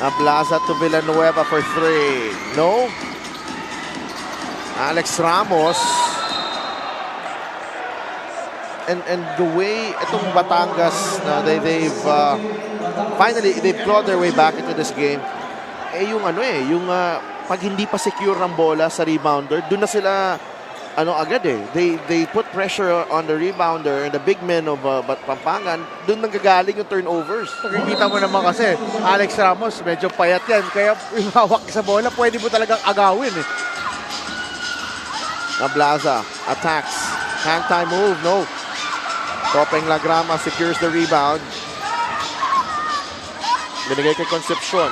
Ablaza to Villanueva for 3. No. Alex Ramos. And the way itong Batangas, they've finally clawed their way back into this game. Yung pag hindi pa secure ng bola sa rebounder, doon na sila agad eh. They put pressure on the rebounder and the big men of Pampanga. Doon nanggagaling yung turnovers. Nakikita mo naman kasi, Alex Ramos, medyo payat yan. Kaya yung hawak sa bola, pwede mo talagang agawin eh. Ablaza attacks. Hang time move, no. Topeng Lagrama secures the rebound. Binigay kay Concepcion.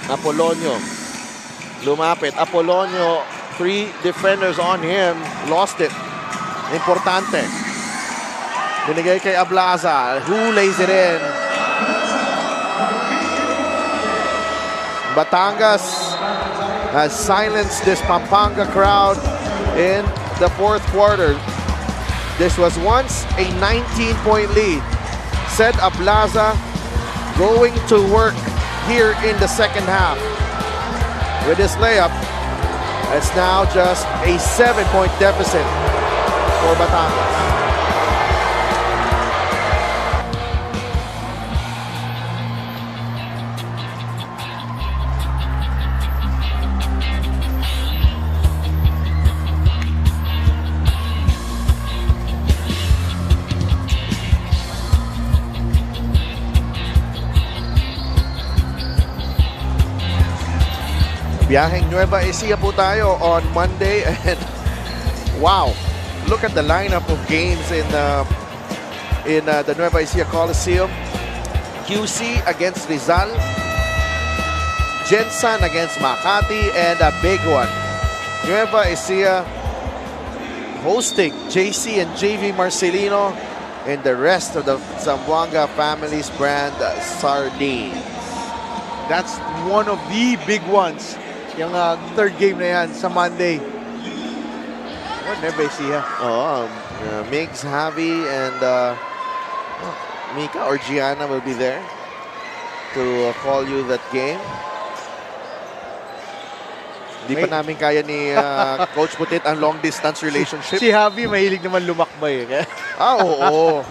Apolonio. Lumapit. Apolonio, 3 defenders on him. Lost it. Importante. Binigay kay Ablaza. Who lays it in? Batangas has silenced this Pampanga crowd in the fourth quarter. This was once a 19-point lead. Said Ablaza going to work here in the second half. With this layup, it's now just a 7-point deficit for Batangas. Biyaheng Nueva Ecija po tayo on Monday, and wow, look at the lineup of games in the Nueva Ecija Coliseum. QC against Rizal, Jensan against Makati, and a big one, Nueva Ecija hosting JC and JV Marcelino and the rest of the Zamboanga family's brand sardines. That's one of the big ones. Yung third game na yan sa Monday. Nueva Ecija. Migs, Javi, and Mika or Gianna will be there. to call you that game. Hindi pa namin kaya ni Coach Putit ang long distance relationship. Si Javi mahilig naman lumakbay. Eh. Oo.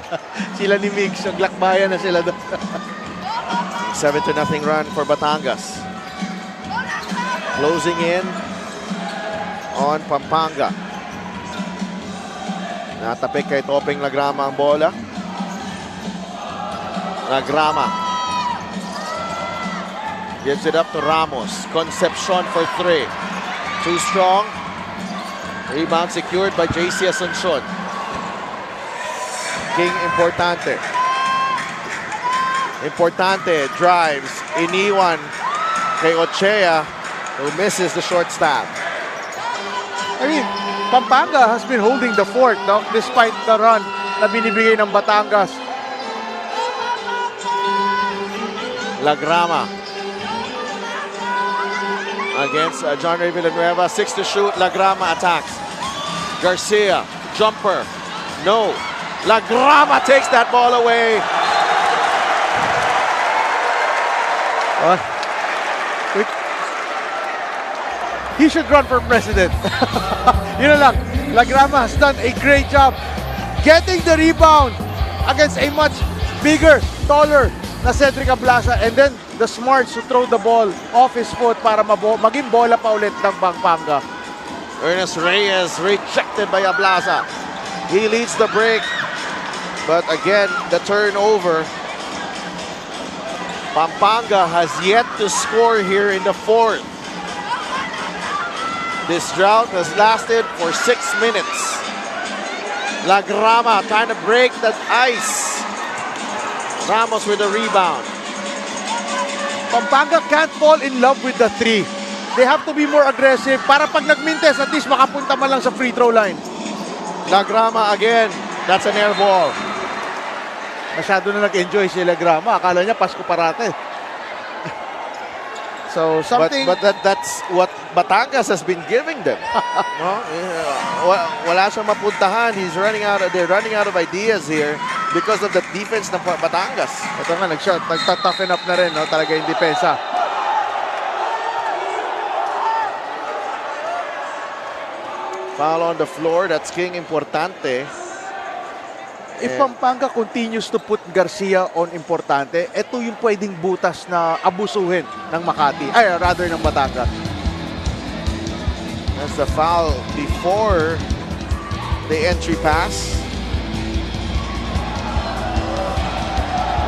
Sila ni Migs, naglakbayan na sila doon. 7-0 run for Batangas. Closing in on Pampanga. Natapik kay Topeng Lagrama ang bola. Lagrama gives it up to Ramos. Concepcion for 3. Too strong. Rebound secured by JC Asuncion. King Importante. Importante drives. Iniwan kay Ochea, who misses the short stab. I mean, Pampanga has been holding the fort, no? Despite the run na binibigay ng Batangas. Lagrama against John Ray Villanueva. 6 to shoot. Lagrama attacks. Garcia, jumper. No. Lagrama takes that ball away. He should run for president. Yun na lang. Lagrama has done a great job getting the rebound against a much bigger, taller na Cedric Ablasa, and then the smarts to throw the ball off his foot para maging bola pa ulit ng Pampanga. Ernest Reyes rejected by Ablasa. He leads the break, but again, the turnover. Pampanga has yet to score here in the fourth. This drought has lasted for 6 minutes. Lagrama trying to break that ice. Ramos with a rebound. Pampanga can't fall in love with the three. They have to be more aggressive para pag nagmintes, at least makapunta man lang sa free throw line. Lagrama again. That's an air ball. Masyado na nag-enjoy si Lagrama. Akala niya Pasko parate. So something... But that's what Batangas has been giving them. No? Wala siyang mapuntahan. They're running out of ideas here because of the defense ng Batangas. Ito nga, nagtatoughen up na rin, no? Talaga yung depensa. Foul on the floor. That's King Importante. If Pampanga continues to put Garcia on Importante, ito yung pwedeng butas na abusuhin ng Makati. Ay, rather ng Batangas. That's the foul before the entry pass.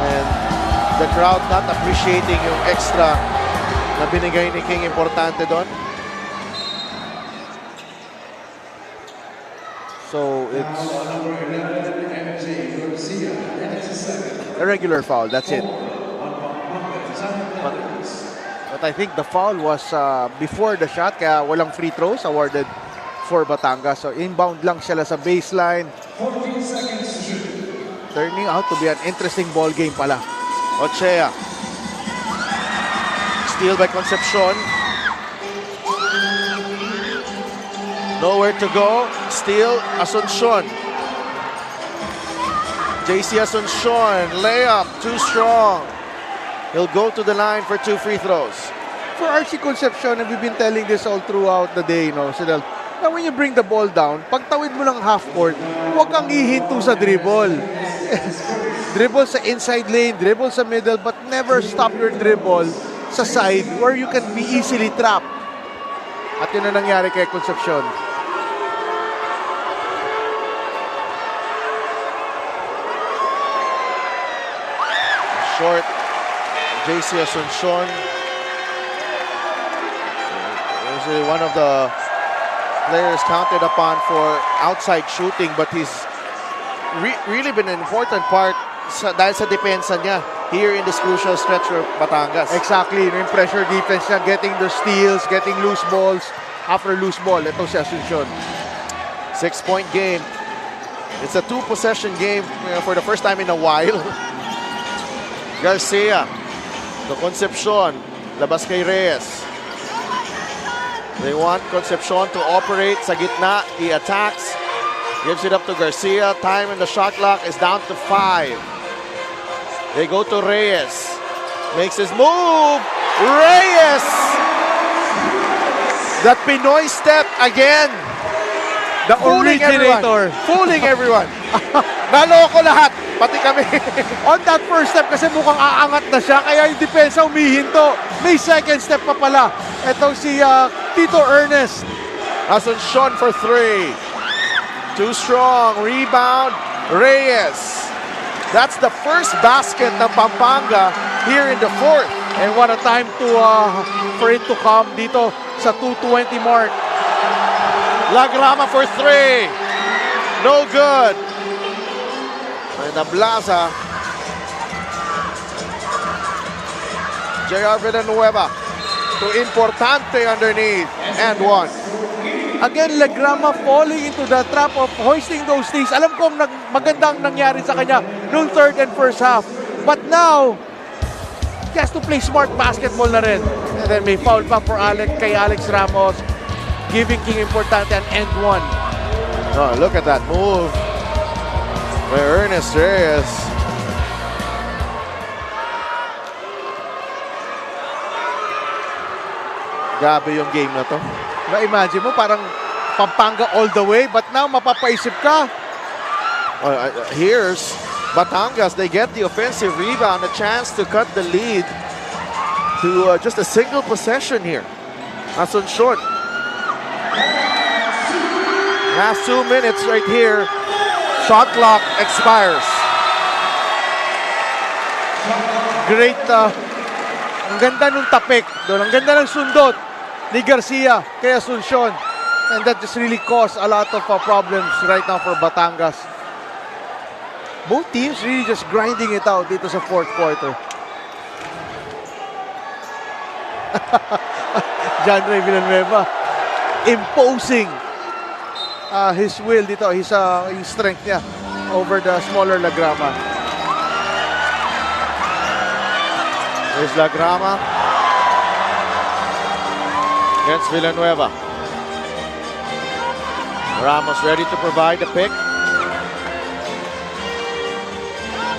And the crowd not appreciating yung extra na binigay ni King Importante doon. So it's a regular foul, that's it. But I think the foul was before the shot, kaya walang free throws awarded for Batangas. So inbound lang sila sa baseline. Turning out to be an interesting ball game pala. Ochea. Steal by Concepcion. Nowhere to go. Steal, Asuncion. JC Asuncion, layup, too strong. He'll go to the line for 2 free throws. For RC Concepcion, and we've been telling this all throughout the day, no, Sidel, na when you bring the ball down, pagtawid mo lang half court, huwag kang hihinto sa dribble. Dribble sa inside lane, dribble sa middle, but never stop your dribble sa side where you can be easily trapped. At yun na nangyari kay Concepcion. Short, JC Asuncion. Usually one of the players counted upon for outside shooting, but he's really been an important part dahil sa depensa niya here in this crucial stretch for Batangas. Exactly, yung pressure defense niya, getting the steals, getting loose balls. After loose ball, ito si Asuncion. 6-point game. It's a 2-possession game for the first time in a while. Garcia, to Concepcion, labas kay Reyes. They want Concepcion to operate sa gitna. He attacks, gives it up to Garcia. Time in the shot clock is down to 5. They go to Reyes. Makes his move. Reyes! That Pinoy step again. The originator. Fooling everyone. Naloko lahat. Pati kami. On that first step kasi mukhang aangat na siya kaya yung depensa umihinto. May second step pa pala. Ito si Tito Ernest. Asuncion for 3. Too strong. Rebound. Reyes. That's the first basket ng Pampanga here in the fourth. And what a time to for it to come dito sa 2:20 mark. Lagrama for 3. No good. And Ablaza. J.R. Villanueva. Too importante underneath. And 1. Again, Lagrama falling into the trap of hoisting those things. Alam kong magandang nangyari sa kanya noong third and first half. But now, he has to play smart basketball na rin. And then may foul pa for kay Alex Ramos. Giving King Importante an end 1. Oh, look at that move by Ernest Reyes. Grabe yung game na to. Na-imagine mo, parang Pampanga all the way, but now mapapaisip ka. Here's Batangas. They get the offensive rebound, a chance to cut the lead to just a single possession here. Asuncion. Last 2 minutes right here. Shot clock expires. Great. Ang ganda nung tapik doon. Ang ganda ng sundot ni Garcia kay Asuncion. And that just really caused a lot of problems right now for Batangas. Both teams really just grinding it out dito sa fourth quarter. John Ray Villanueva imposing his will dito, his strength niya over the smaller Lagrama. There's Lagrama against Villanueva. Ramos ready to provide the pick.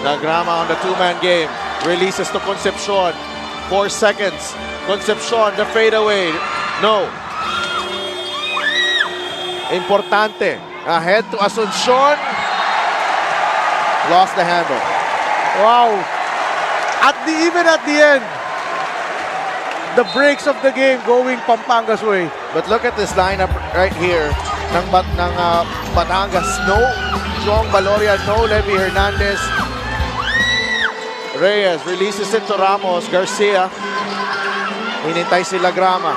Lagrama on the two-man game. Releases to Concepcion. 4 seconds. Concepcion, the fadeaway. No. Importante. Ahead to Asuncion. Lost the handle. Wow. Even at the end, the breaks of the game going Pampanga's way. But look at this lineup right here ng Batangas. No Jong Baloria, no Levi Hernandez. Reyes releases it to Ramos. Garcia. Hinintay si Lagrama.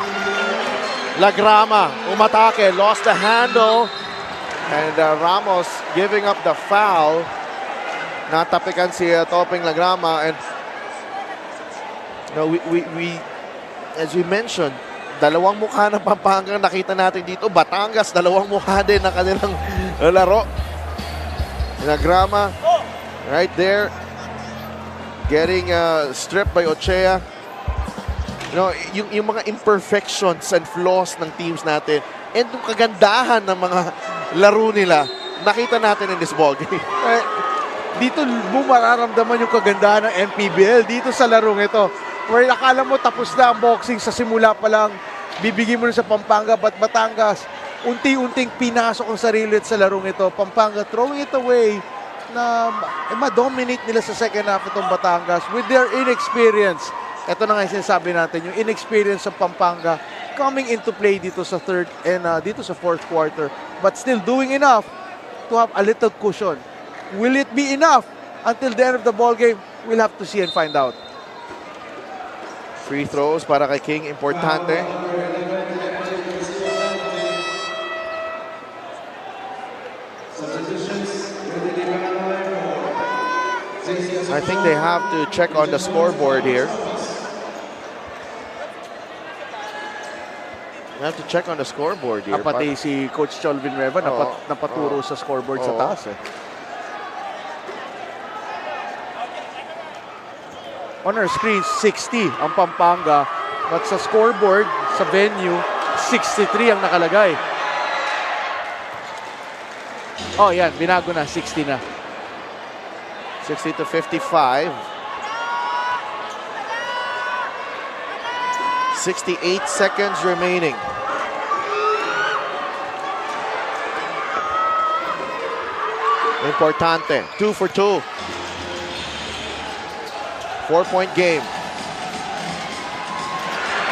Lagrama umatake, lost the handle. And Ramos giving up the foul. Natapikan si Topeng Lagrama. And we as we mentioned, dalawang mukha ng Pampanga nakita natin dito. Batangas, dalawang mukha din ng kanilang laro. Lagrama right there. Getting stripped by Ochea. Yung mga imperfections and flaws ng teams natin and yung kagandahan ng mga laro nila, nakita natin in this ballgame. Dito mo mararamdaman yung kagandahan ng MPBL dito sa larong ito. Where akala mo tapos na ang boxing sa simula pa lang, bibigyan mo na sa Pampanga, but Batangas, unti-unting pinasok ang sarili sa larong ito. Pampanga throwing it away na ma-dominate nila sa second half itong Batangas with their inexperience. Ito na nga yung sinasabi natin, yung inexperience sa Pampanga coming into play dito sa third and dito sa fourth quarter, but still doing enough to have a little cushion. Will it be enough until the end of the ball game? We'll have to see and find out. Free throws para kay King, importante. I think they have to check on the scoreboard here. They have to check on the scoreboard here. Pati si Coach Chol Villanueva napaturo sa scoreboard sa taas eh. On our screen, 60 ang Pampanga. But sa scoreboard, sa venue, 63 ang nakalagay. Oh, yan. Binago na. 60 na. 60 to 55. 68 seconds remaining. Importante. 2 for 2. 4-point game.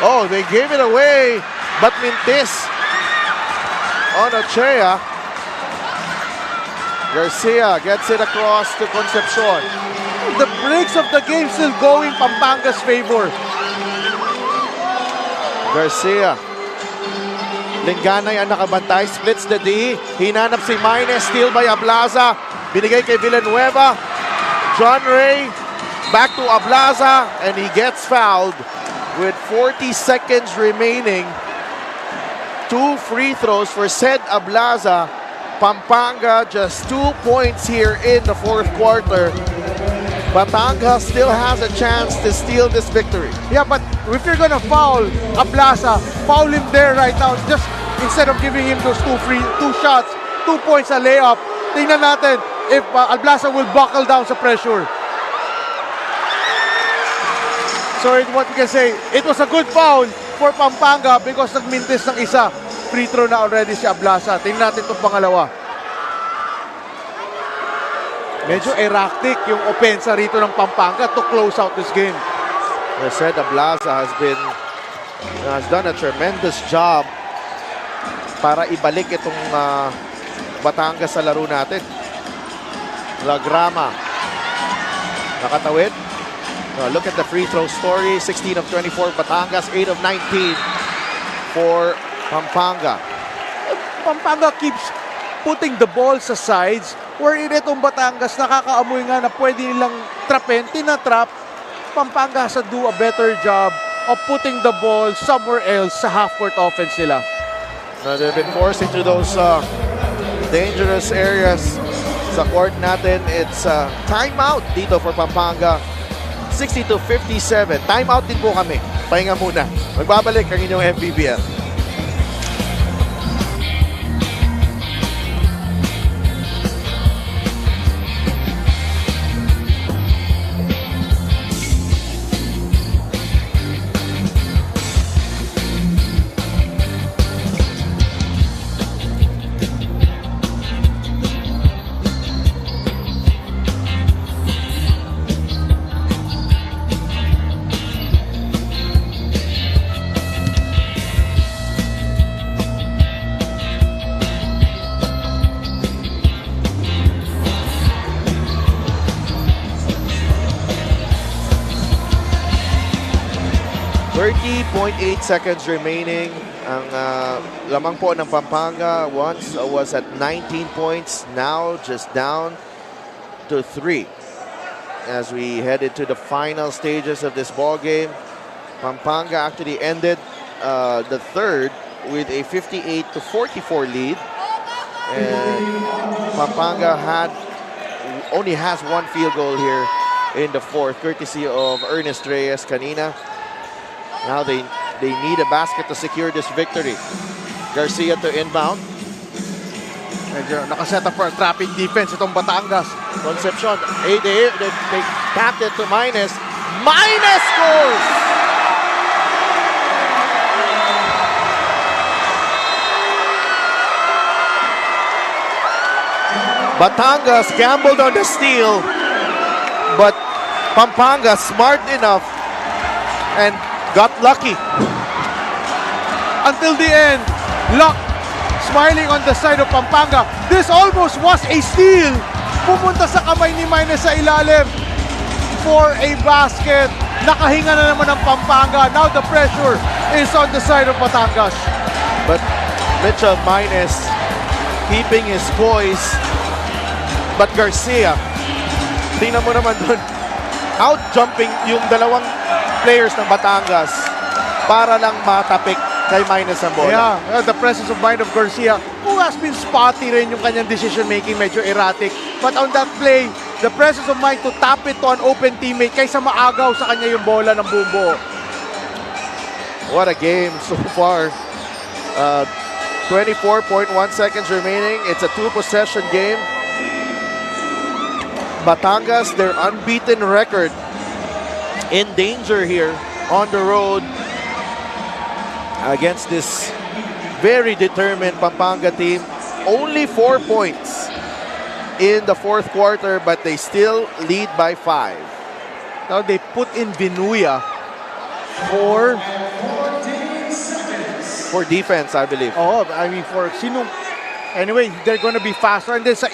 Oh, they gave it away. But Mintis on Ochea. Garcia gets it across to Concepcion. The breaks of the game still going Pampanga's favor. Garcia. Linganay ang nakabantay. Splits the D. Hinanap si Maines. Steal by Ablaza. Binigay kay Villanueva. John Ray. Back to Ablaza. And he gets fouled with 40 seconds remaining. 2 free throws for said Ablaza. Pampanga just 2 points here in the fourth quarter. Batangas still has a chance to steal this victory. Yeah, but if you're gonna foul Ablaza, foul him there right now. Just instead of giving him those two shots, 2 points a layup. Tingnan natin if Ablaza will buckle down sa pressure. So what you can say, it was a good foul for Pampanga because nagmintis ng isa. Free throw na already si Ablaza. Tingnan natin itong pangalawa. Medyo erratic yung opensa rito ng Pampanga to close out this game. I said Ablaza has done a tremendous job para ibalik itong Batangas sa laro natin. Lagrama. Nakatawid. Look at the free throw story. 16 of 24 Batangas, 8 of 19 for Pampanga. Pampanga keeps putting the ball sa sides wherein itong Batangas nakakaamoy nga na pwede nilang trapin, tinatrap. Pampanga has to do a better job of putting the ball somewhere else sa half-court offense nila. They've been forced into those dangerous areas sa court natin. It's timeout dito for Pampanga. 60-57. Timeout din po kami. Pahinga muna. Magbabalik ang inyong MPBL. .8 seconds remaining. Ang lamang po ng Pampanga once was at 19 points. Now just down to 3 as we head into the final stages of this ball game. Pampanga actually ended the third with a 58-44 lead. And Pampanga only has 1 field goal here in the fourth, courtesy of Ernest Reyes kanina. Now they need a basket to secure this victory. Garcia to inbound. Medyo nakaset up for a trapping defense itong Batangas. Concepcion. They tapped it to Maines. Maines scores! Batangas gambled on the steal, but Pampanga smart enough and got lucky. Until the end, Luck smiling on the side of Pampanga. This almost was a steal. Pumunta sa kamay ni Maines sa ilalim for a basket. Nakahinga na naman ang Pampanga. Now the pressure is on the side of Batangas. But Mitchell Maines keeping his poise. But Garcia, tingnan mo naman dun, out-jumping yung dalawang players ng Batangas para lang matapik kay Maines ang bola. Yeah, the presence of mind of Garcia, who has been spotty rin yung kanyang decision-making, medyo erratic. But on that play, the presence of mind to tap it to an open teammate kaysa maagaw sa kanya yung bola ng buong-buo. What a game so far. 24.1 seconds remaining. It's a 2-possession game. Batangas, their unbeaten record, in danger here on the road. against this very determined Pampanga team. Only 4 points in the fourth quarter, but they still lead by 5. Now they put in Binuya for defense, I believe. oh, I mean for sino. Anyway, they're gonna be faster. And then sa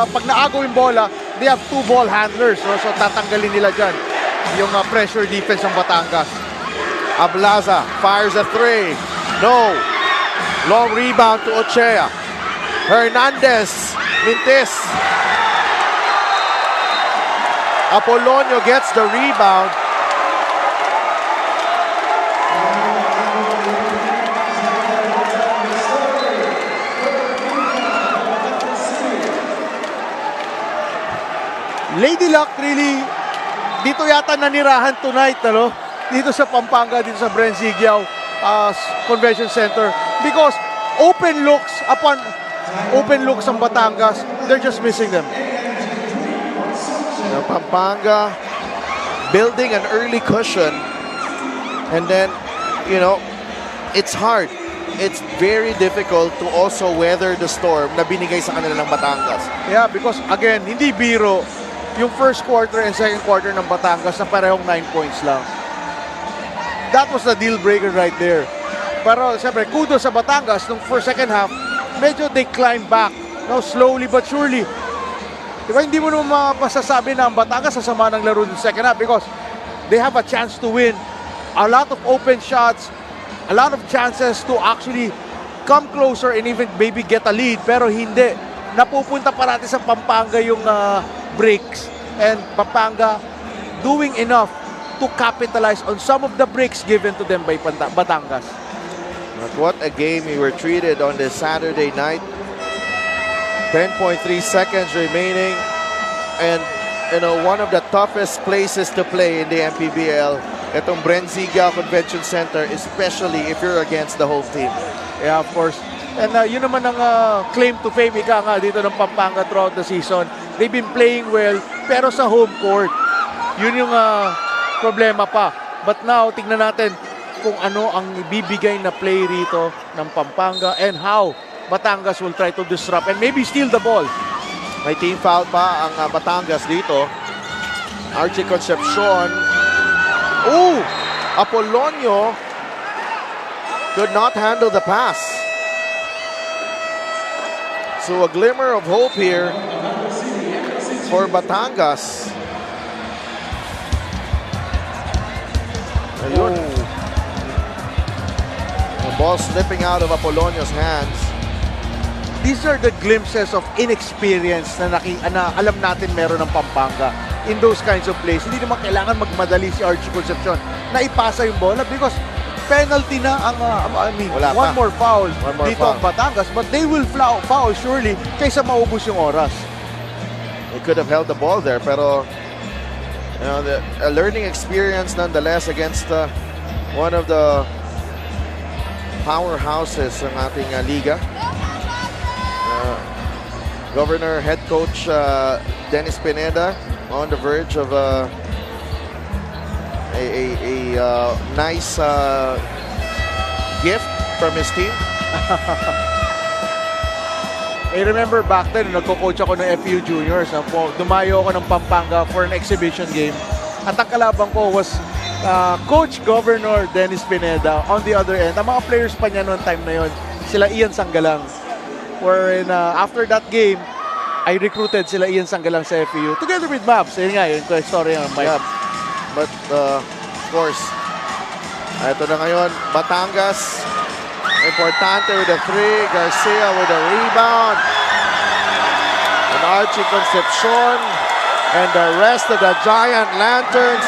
pag naagaw yung bola, they have 2 ball handlers. So tatanggalin nila dyan yung pressure defense ng Batangas. Ablaza fires a 3. No. Long rebound to Ochea. Hernandez. Mintis. Apolonio gets the rebound. Lady Luck really dito yata nanirahan tonight, ano? Dito sa Pampanga, dito sa Brenzigiao Convention Center, because open looks ang Batangas, they're just missing them. The Pampanga building an early cushion, and then, you know, it's hard. It's very difficult to also weather the storm na binigay sa kanila ng Batangas. Yeah, because again, hindi biro yung first quarter and second quarter ng Batangas na parehong 9 points lang. That was the deal breaker right there. Pero siyempre, kudos sa Batangas nung first second half, medyo they climbed back. No, slowly but surely. Diba, hindi mo naman mapasasabi na ang Batangas sasama ng laro ng second half because they have a chance to win. A lot of open shots, a lot of chances to actually come closer and even maybe get a lead. Pero hindi. Napupunta parati sa Pampanga yung breaks, and Pampanga doing enough to capitalize on some of the breaks given to them by Batangas. But what a game we were treated on this Saturday night. 10.3 seconds remaining, and you know, one of the toughest places to play in the MPBL, itong Brenzigiao Convention Center, especially if you're against the home team. Yeah, of course. And yun naman ang claim to fame ika nga dito ng Pampanga throughout the season. They've been playing well, pero sa home court, yun yung problema pa. But now, tignan natin kung ano ang ibibigay na play rito ng Pampanga and how Batangas will try to disrupt and maybe steal the ball. May team foul pa ang Batangas dito. Archie Concepcion. Oh! Apolonio could not handle the pass. So a glimmer of hope here for Batangas. Ayun. The ball slipping out of Apolonio's hands. These are the glimpses of inexperience na alam natin meron ng Pampanga in those kinds of plays. Hindi naman kailangan magmadali si Archie Concepcion na ipasa yung bola because penalty na ang one more foul dito ang Batangas, but they will foul surely kaysa maubos yung oras. They could have held the ball there, pero you know, a learning experience nonetheless against one of the powerhouses ng ating liga. Governor head coach Dennis Pineda on the verge of a nice gift from his team. I remember back then, nagko-coach ako ng FU Juniors. Dumayo ako ng Pampanga for an exhibition game. At ang kalabang ko was Coach Governor Dennis Pineda. On the other end, ang mga players pa niya noong time na yon, sila Ian Sanggalang. Wherein after that game, I recruited sila Ian Sanggalang sa FU together with Mavs. Yun nga, yung story ng Mike. Yeah, but of course, ito na ngayon, Batangas. Importante with a 3. Garcia with a rebound. And Archie Concepcion and the rest of the Giant Lanterns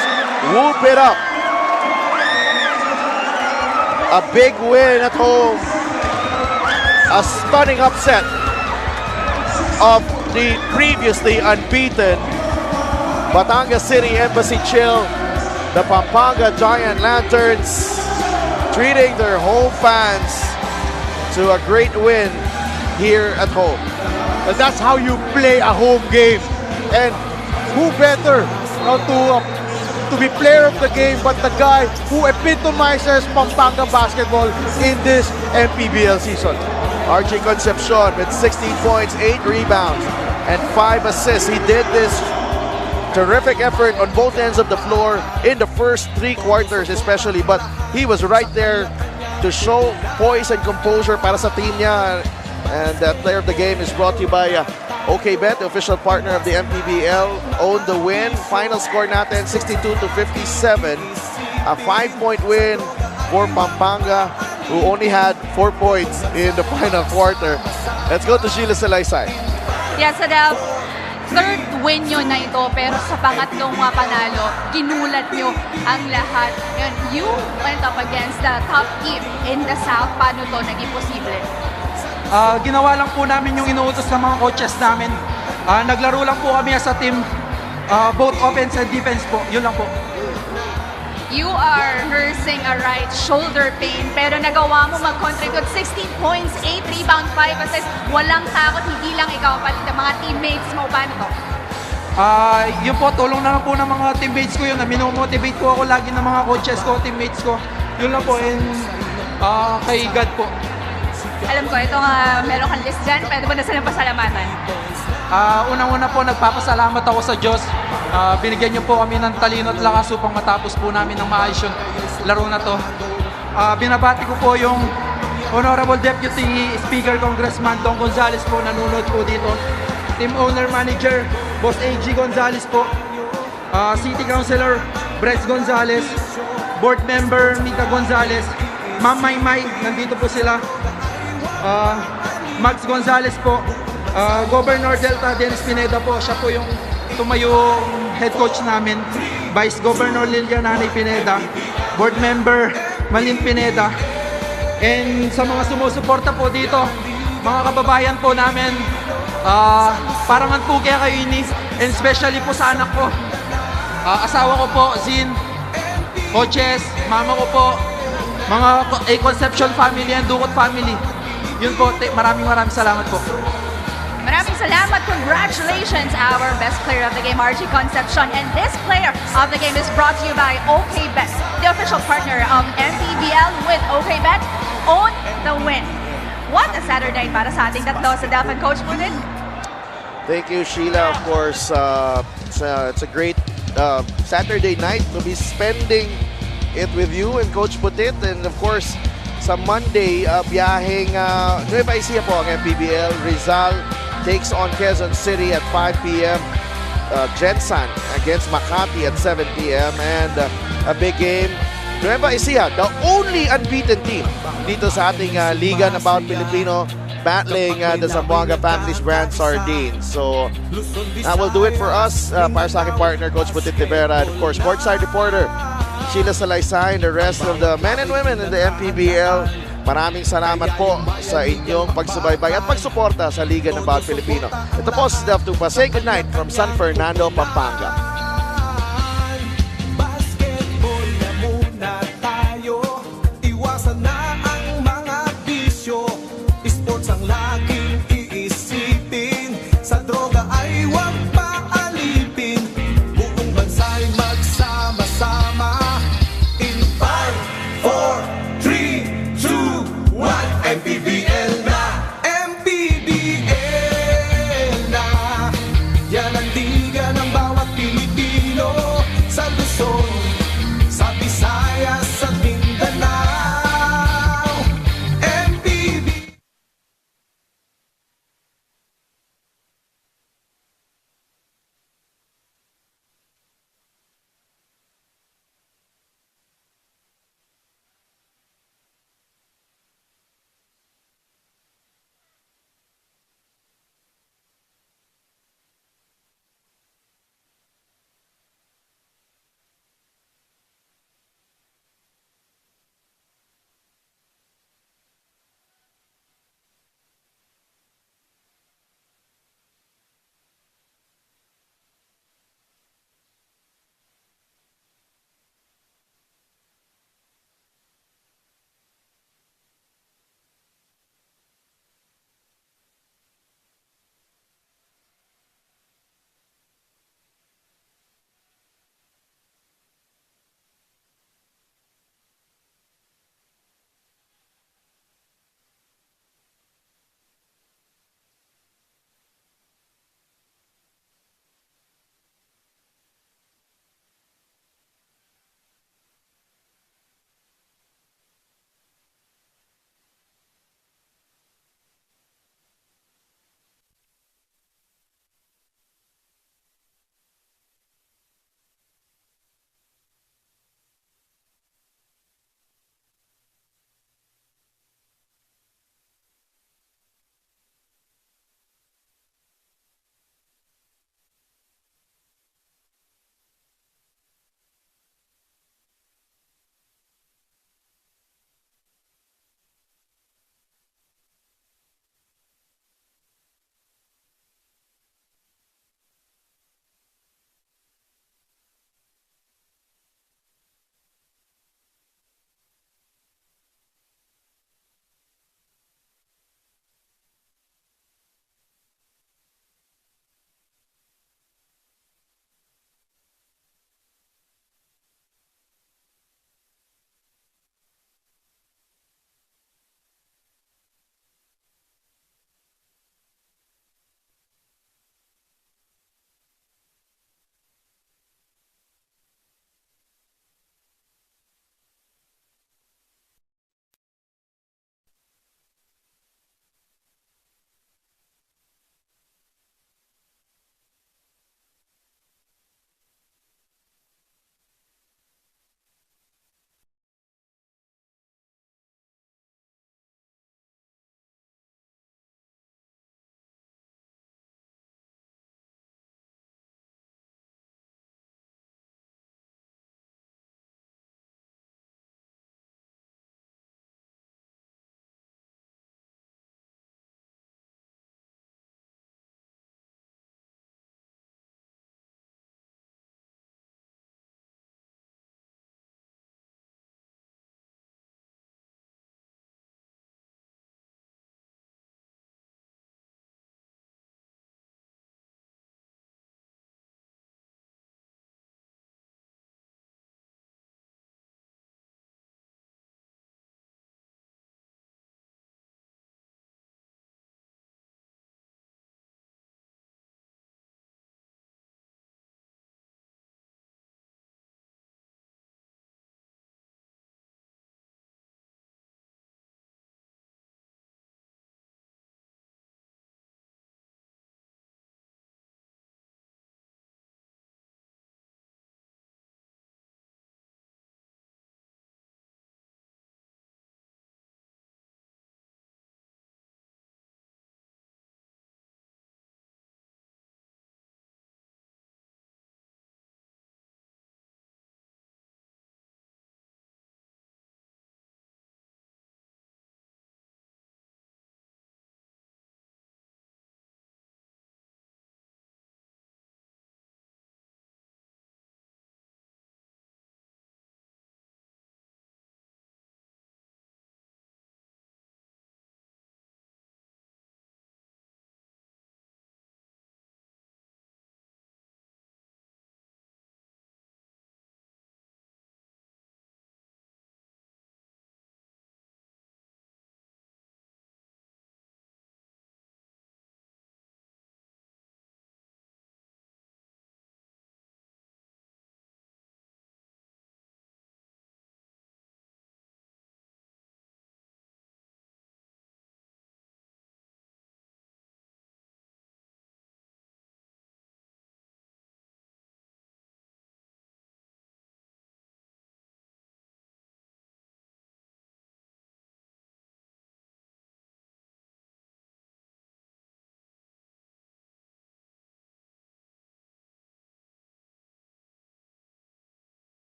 whoop it up. A big win at home. A stunning upset of the previously unbeaten Batangas City Embassy Chill. The Pampanga Giant Lanterns treating their home fans to a great win here at home. But that's how you play a home game. And who better to to be player of the game, but the guy who epitomizes Pampanga basketball in this MPBL season. RJ Concepcion with 16 points, 8 rebounds, and 5 assists. He did this terrific effort on both ends of the floor in the first 3 quarters especially, but he was right there to show poise and composure para sa team niya. And that player of the game is brought to you by OKBet, the official partner of the MPBL. Own the win. Final score natin 62-57. A 5-point win for Pampanga, who only had 4 points in the final quarter. Let's go to Sheila Salaysay. Yes, Adel. Third win nyo na ito, pero sa pangatlong mga panalo, kinulat nyo ang lahat. Yun, you went up against the top team in the South. Paano to naging posible? Ginawa lang po namin yung inuutos ng mga coaches namin. Naglaro lang po kami as a team, both offense and defense po. Yun lang po. You are nursing a right shoulder pain, pero nagawa mo mag-contribute 16 points, 8 rebound, 5 assists. Walang takot, hindi lang ikaw palit ng mga teammates mo. Paano to? Yun po, tulong na lang po ng mga teammates ko yun. Minomotivate po ako lagi ng mga coaches ko, teammates ko. Yun lang po, and kay God po. Alam ko, ito meron kang list dyan. Pwede mo na silang pasalamatan. Unang-una po, nagpapasalamat ako sa Diyos. Binigyan niyo po kami ng talino at lakas upang matapos po namin ng maayos yung laro na to. Binabati ko po yung Honorable Deputy Speaker Congressman Don Gonzales po, nanonood po dito. Team Owner Manager, Boss AUG Gonzales po. City Councilor Brett Gonzales. Board Member Mika Gonzales. Ma'am Maymay, nandito po sila. Max Gonzales po. Governor Delta Dennis Pineda po, siya po yung tumayong head coach namin. Vice Governor Lilianay Pineda. Board Member Malin Pineda. And sa mga sumusuporta po dito, mga kababayan po namin, parangan po kaya kayo ini, and especially po sa anak ko. Asawa ko po, Zin, coaches, mama ko po, mga Concepcion family and Ducot family. Yun po, maraming salamat po. Maraming salamat. Congratulations, our best player of the game, RG Concepcion. And this player of the game is brought to you by OKBet, the official partner of MPBL. With OKBet, own the win. What a Saturday para sa ating tatlo sa Delphin Coach Putin. Thank you, Sheila. Of course, it's a great Saturday night to be spending it with you and Coach Putit. And of course, sa Monday, biyaheng Nueva Ecija po ang MPBL. Rizal takes on Quezon City at 5 p.m. Gensan against Makati at 7 p.m. And a big game. Nueva Ecija, the only unbeaten team dito sa ating Liga na Bawat Pilipino, battling the Zamboanga Panglish Brand Sardines. So that will do it for us. Para sa aking partner, Coach Putit Rivera, and of course, courtside reporter Sheila Salaysay, and the rest of the men and women in the MPBL. Maraming salamat po sa inyong pagsubaybay at pagsuporta sa Liga ng Bawat Pilipino. Ito po si Steph Tupa. Say goodnight from San Fernando, Pampanga.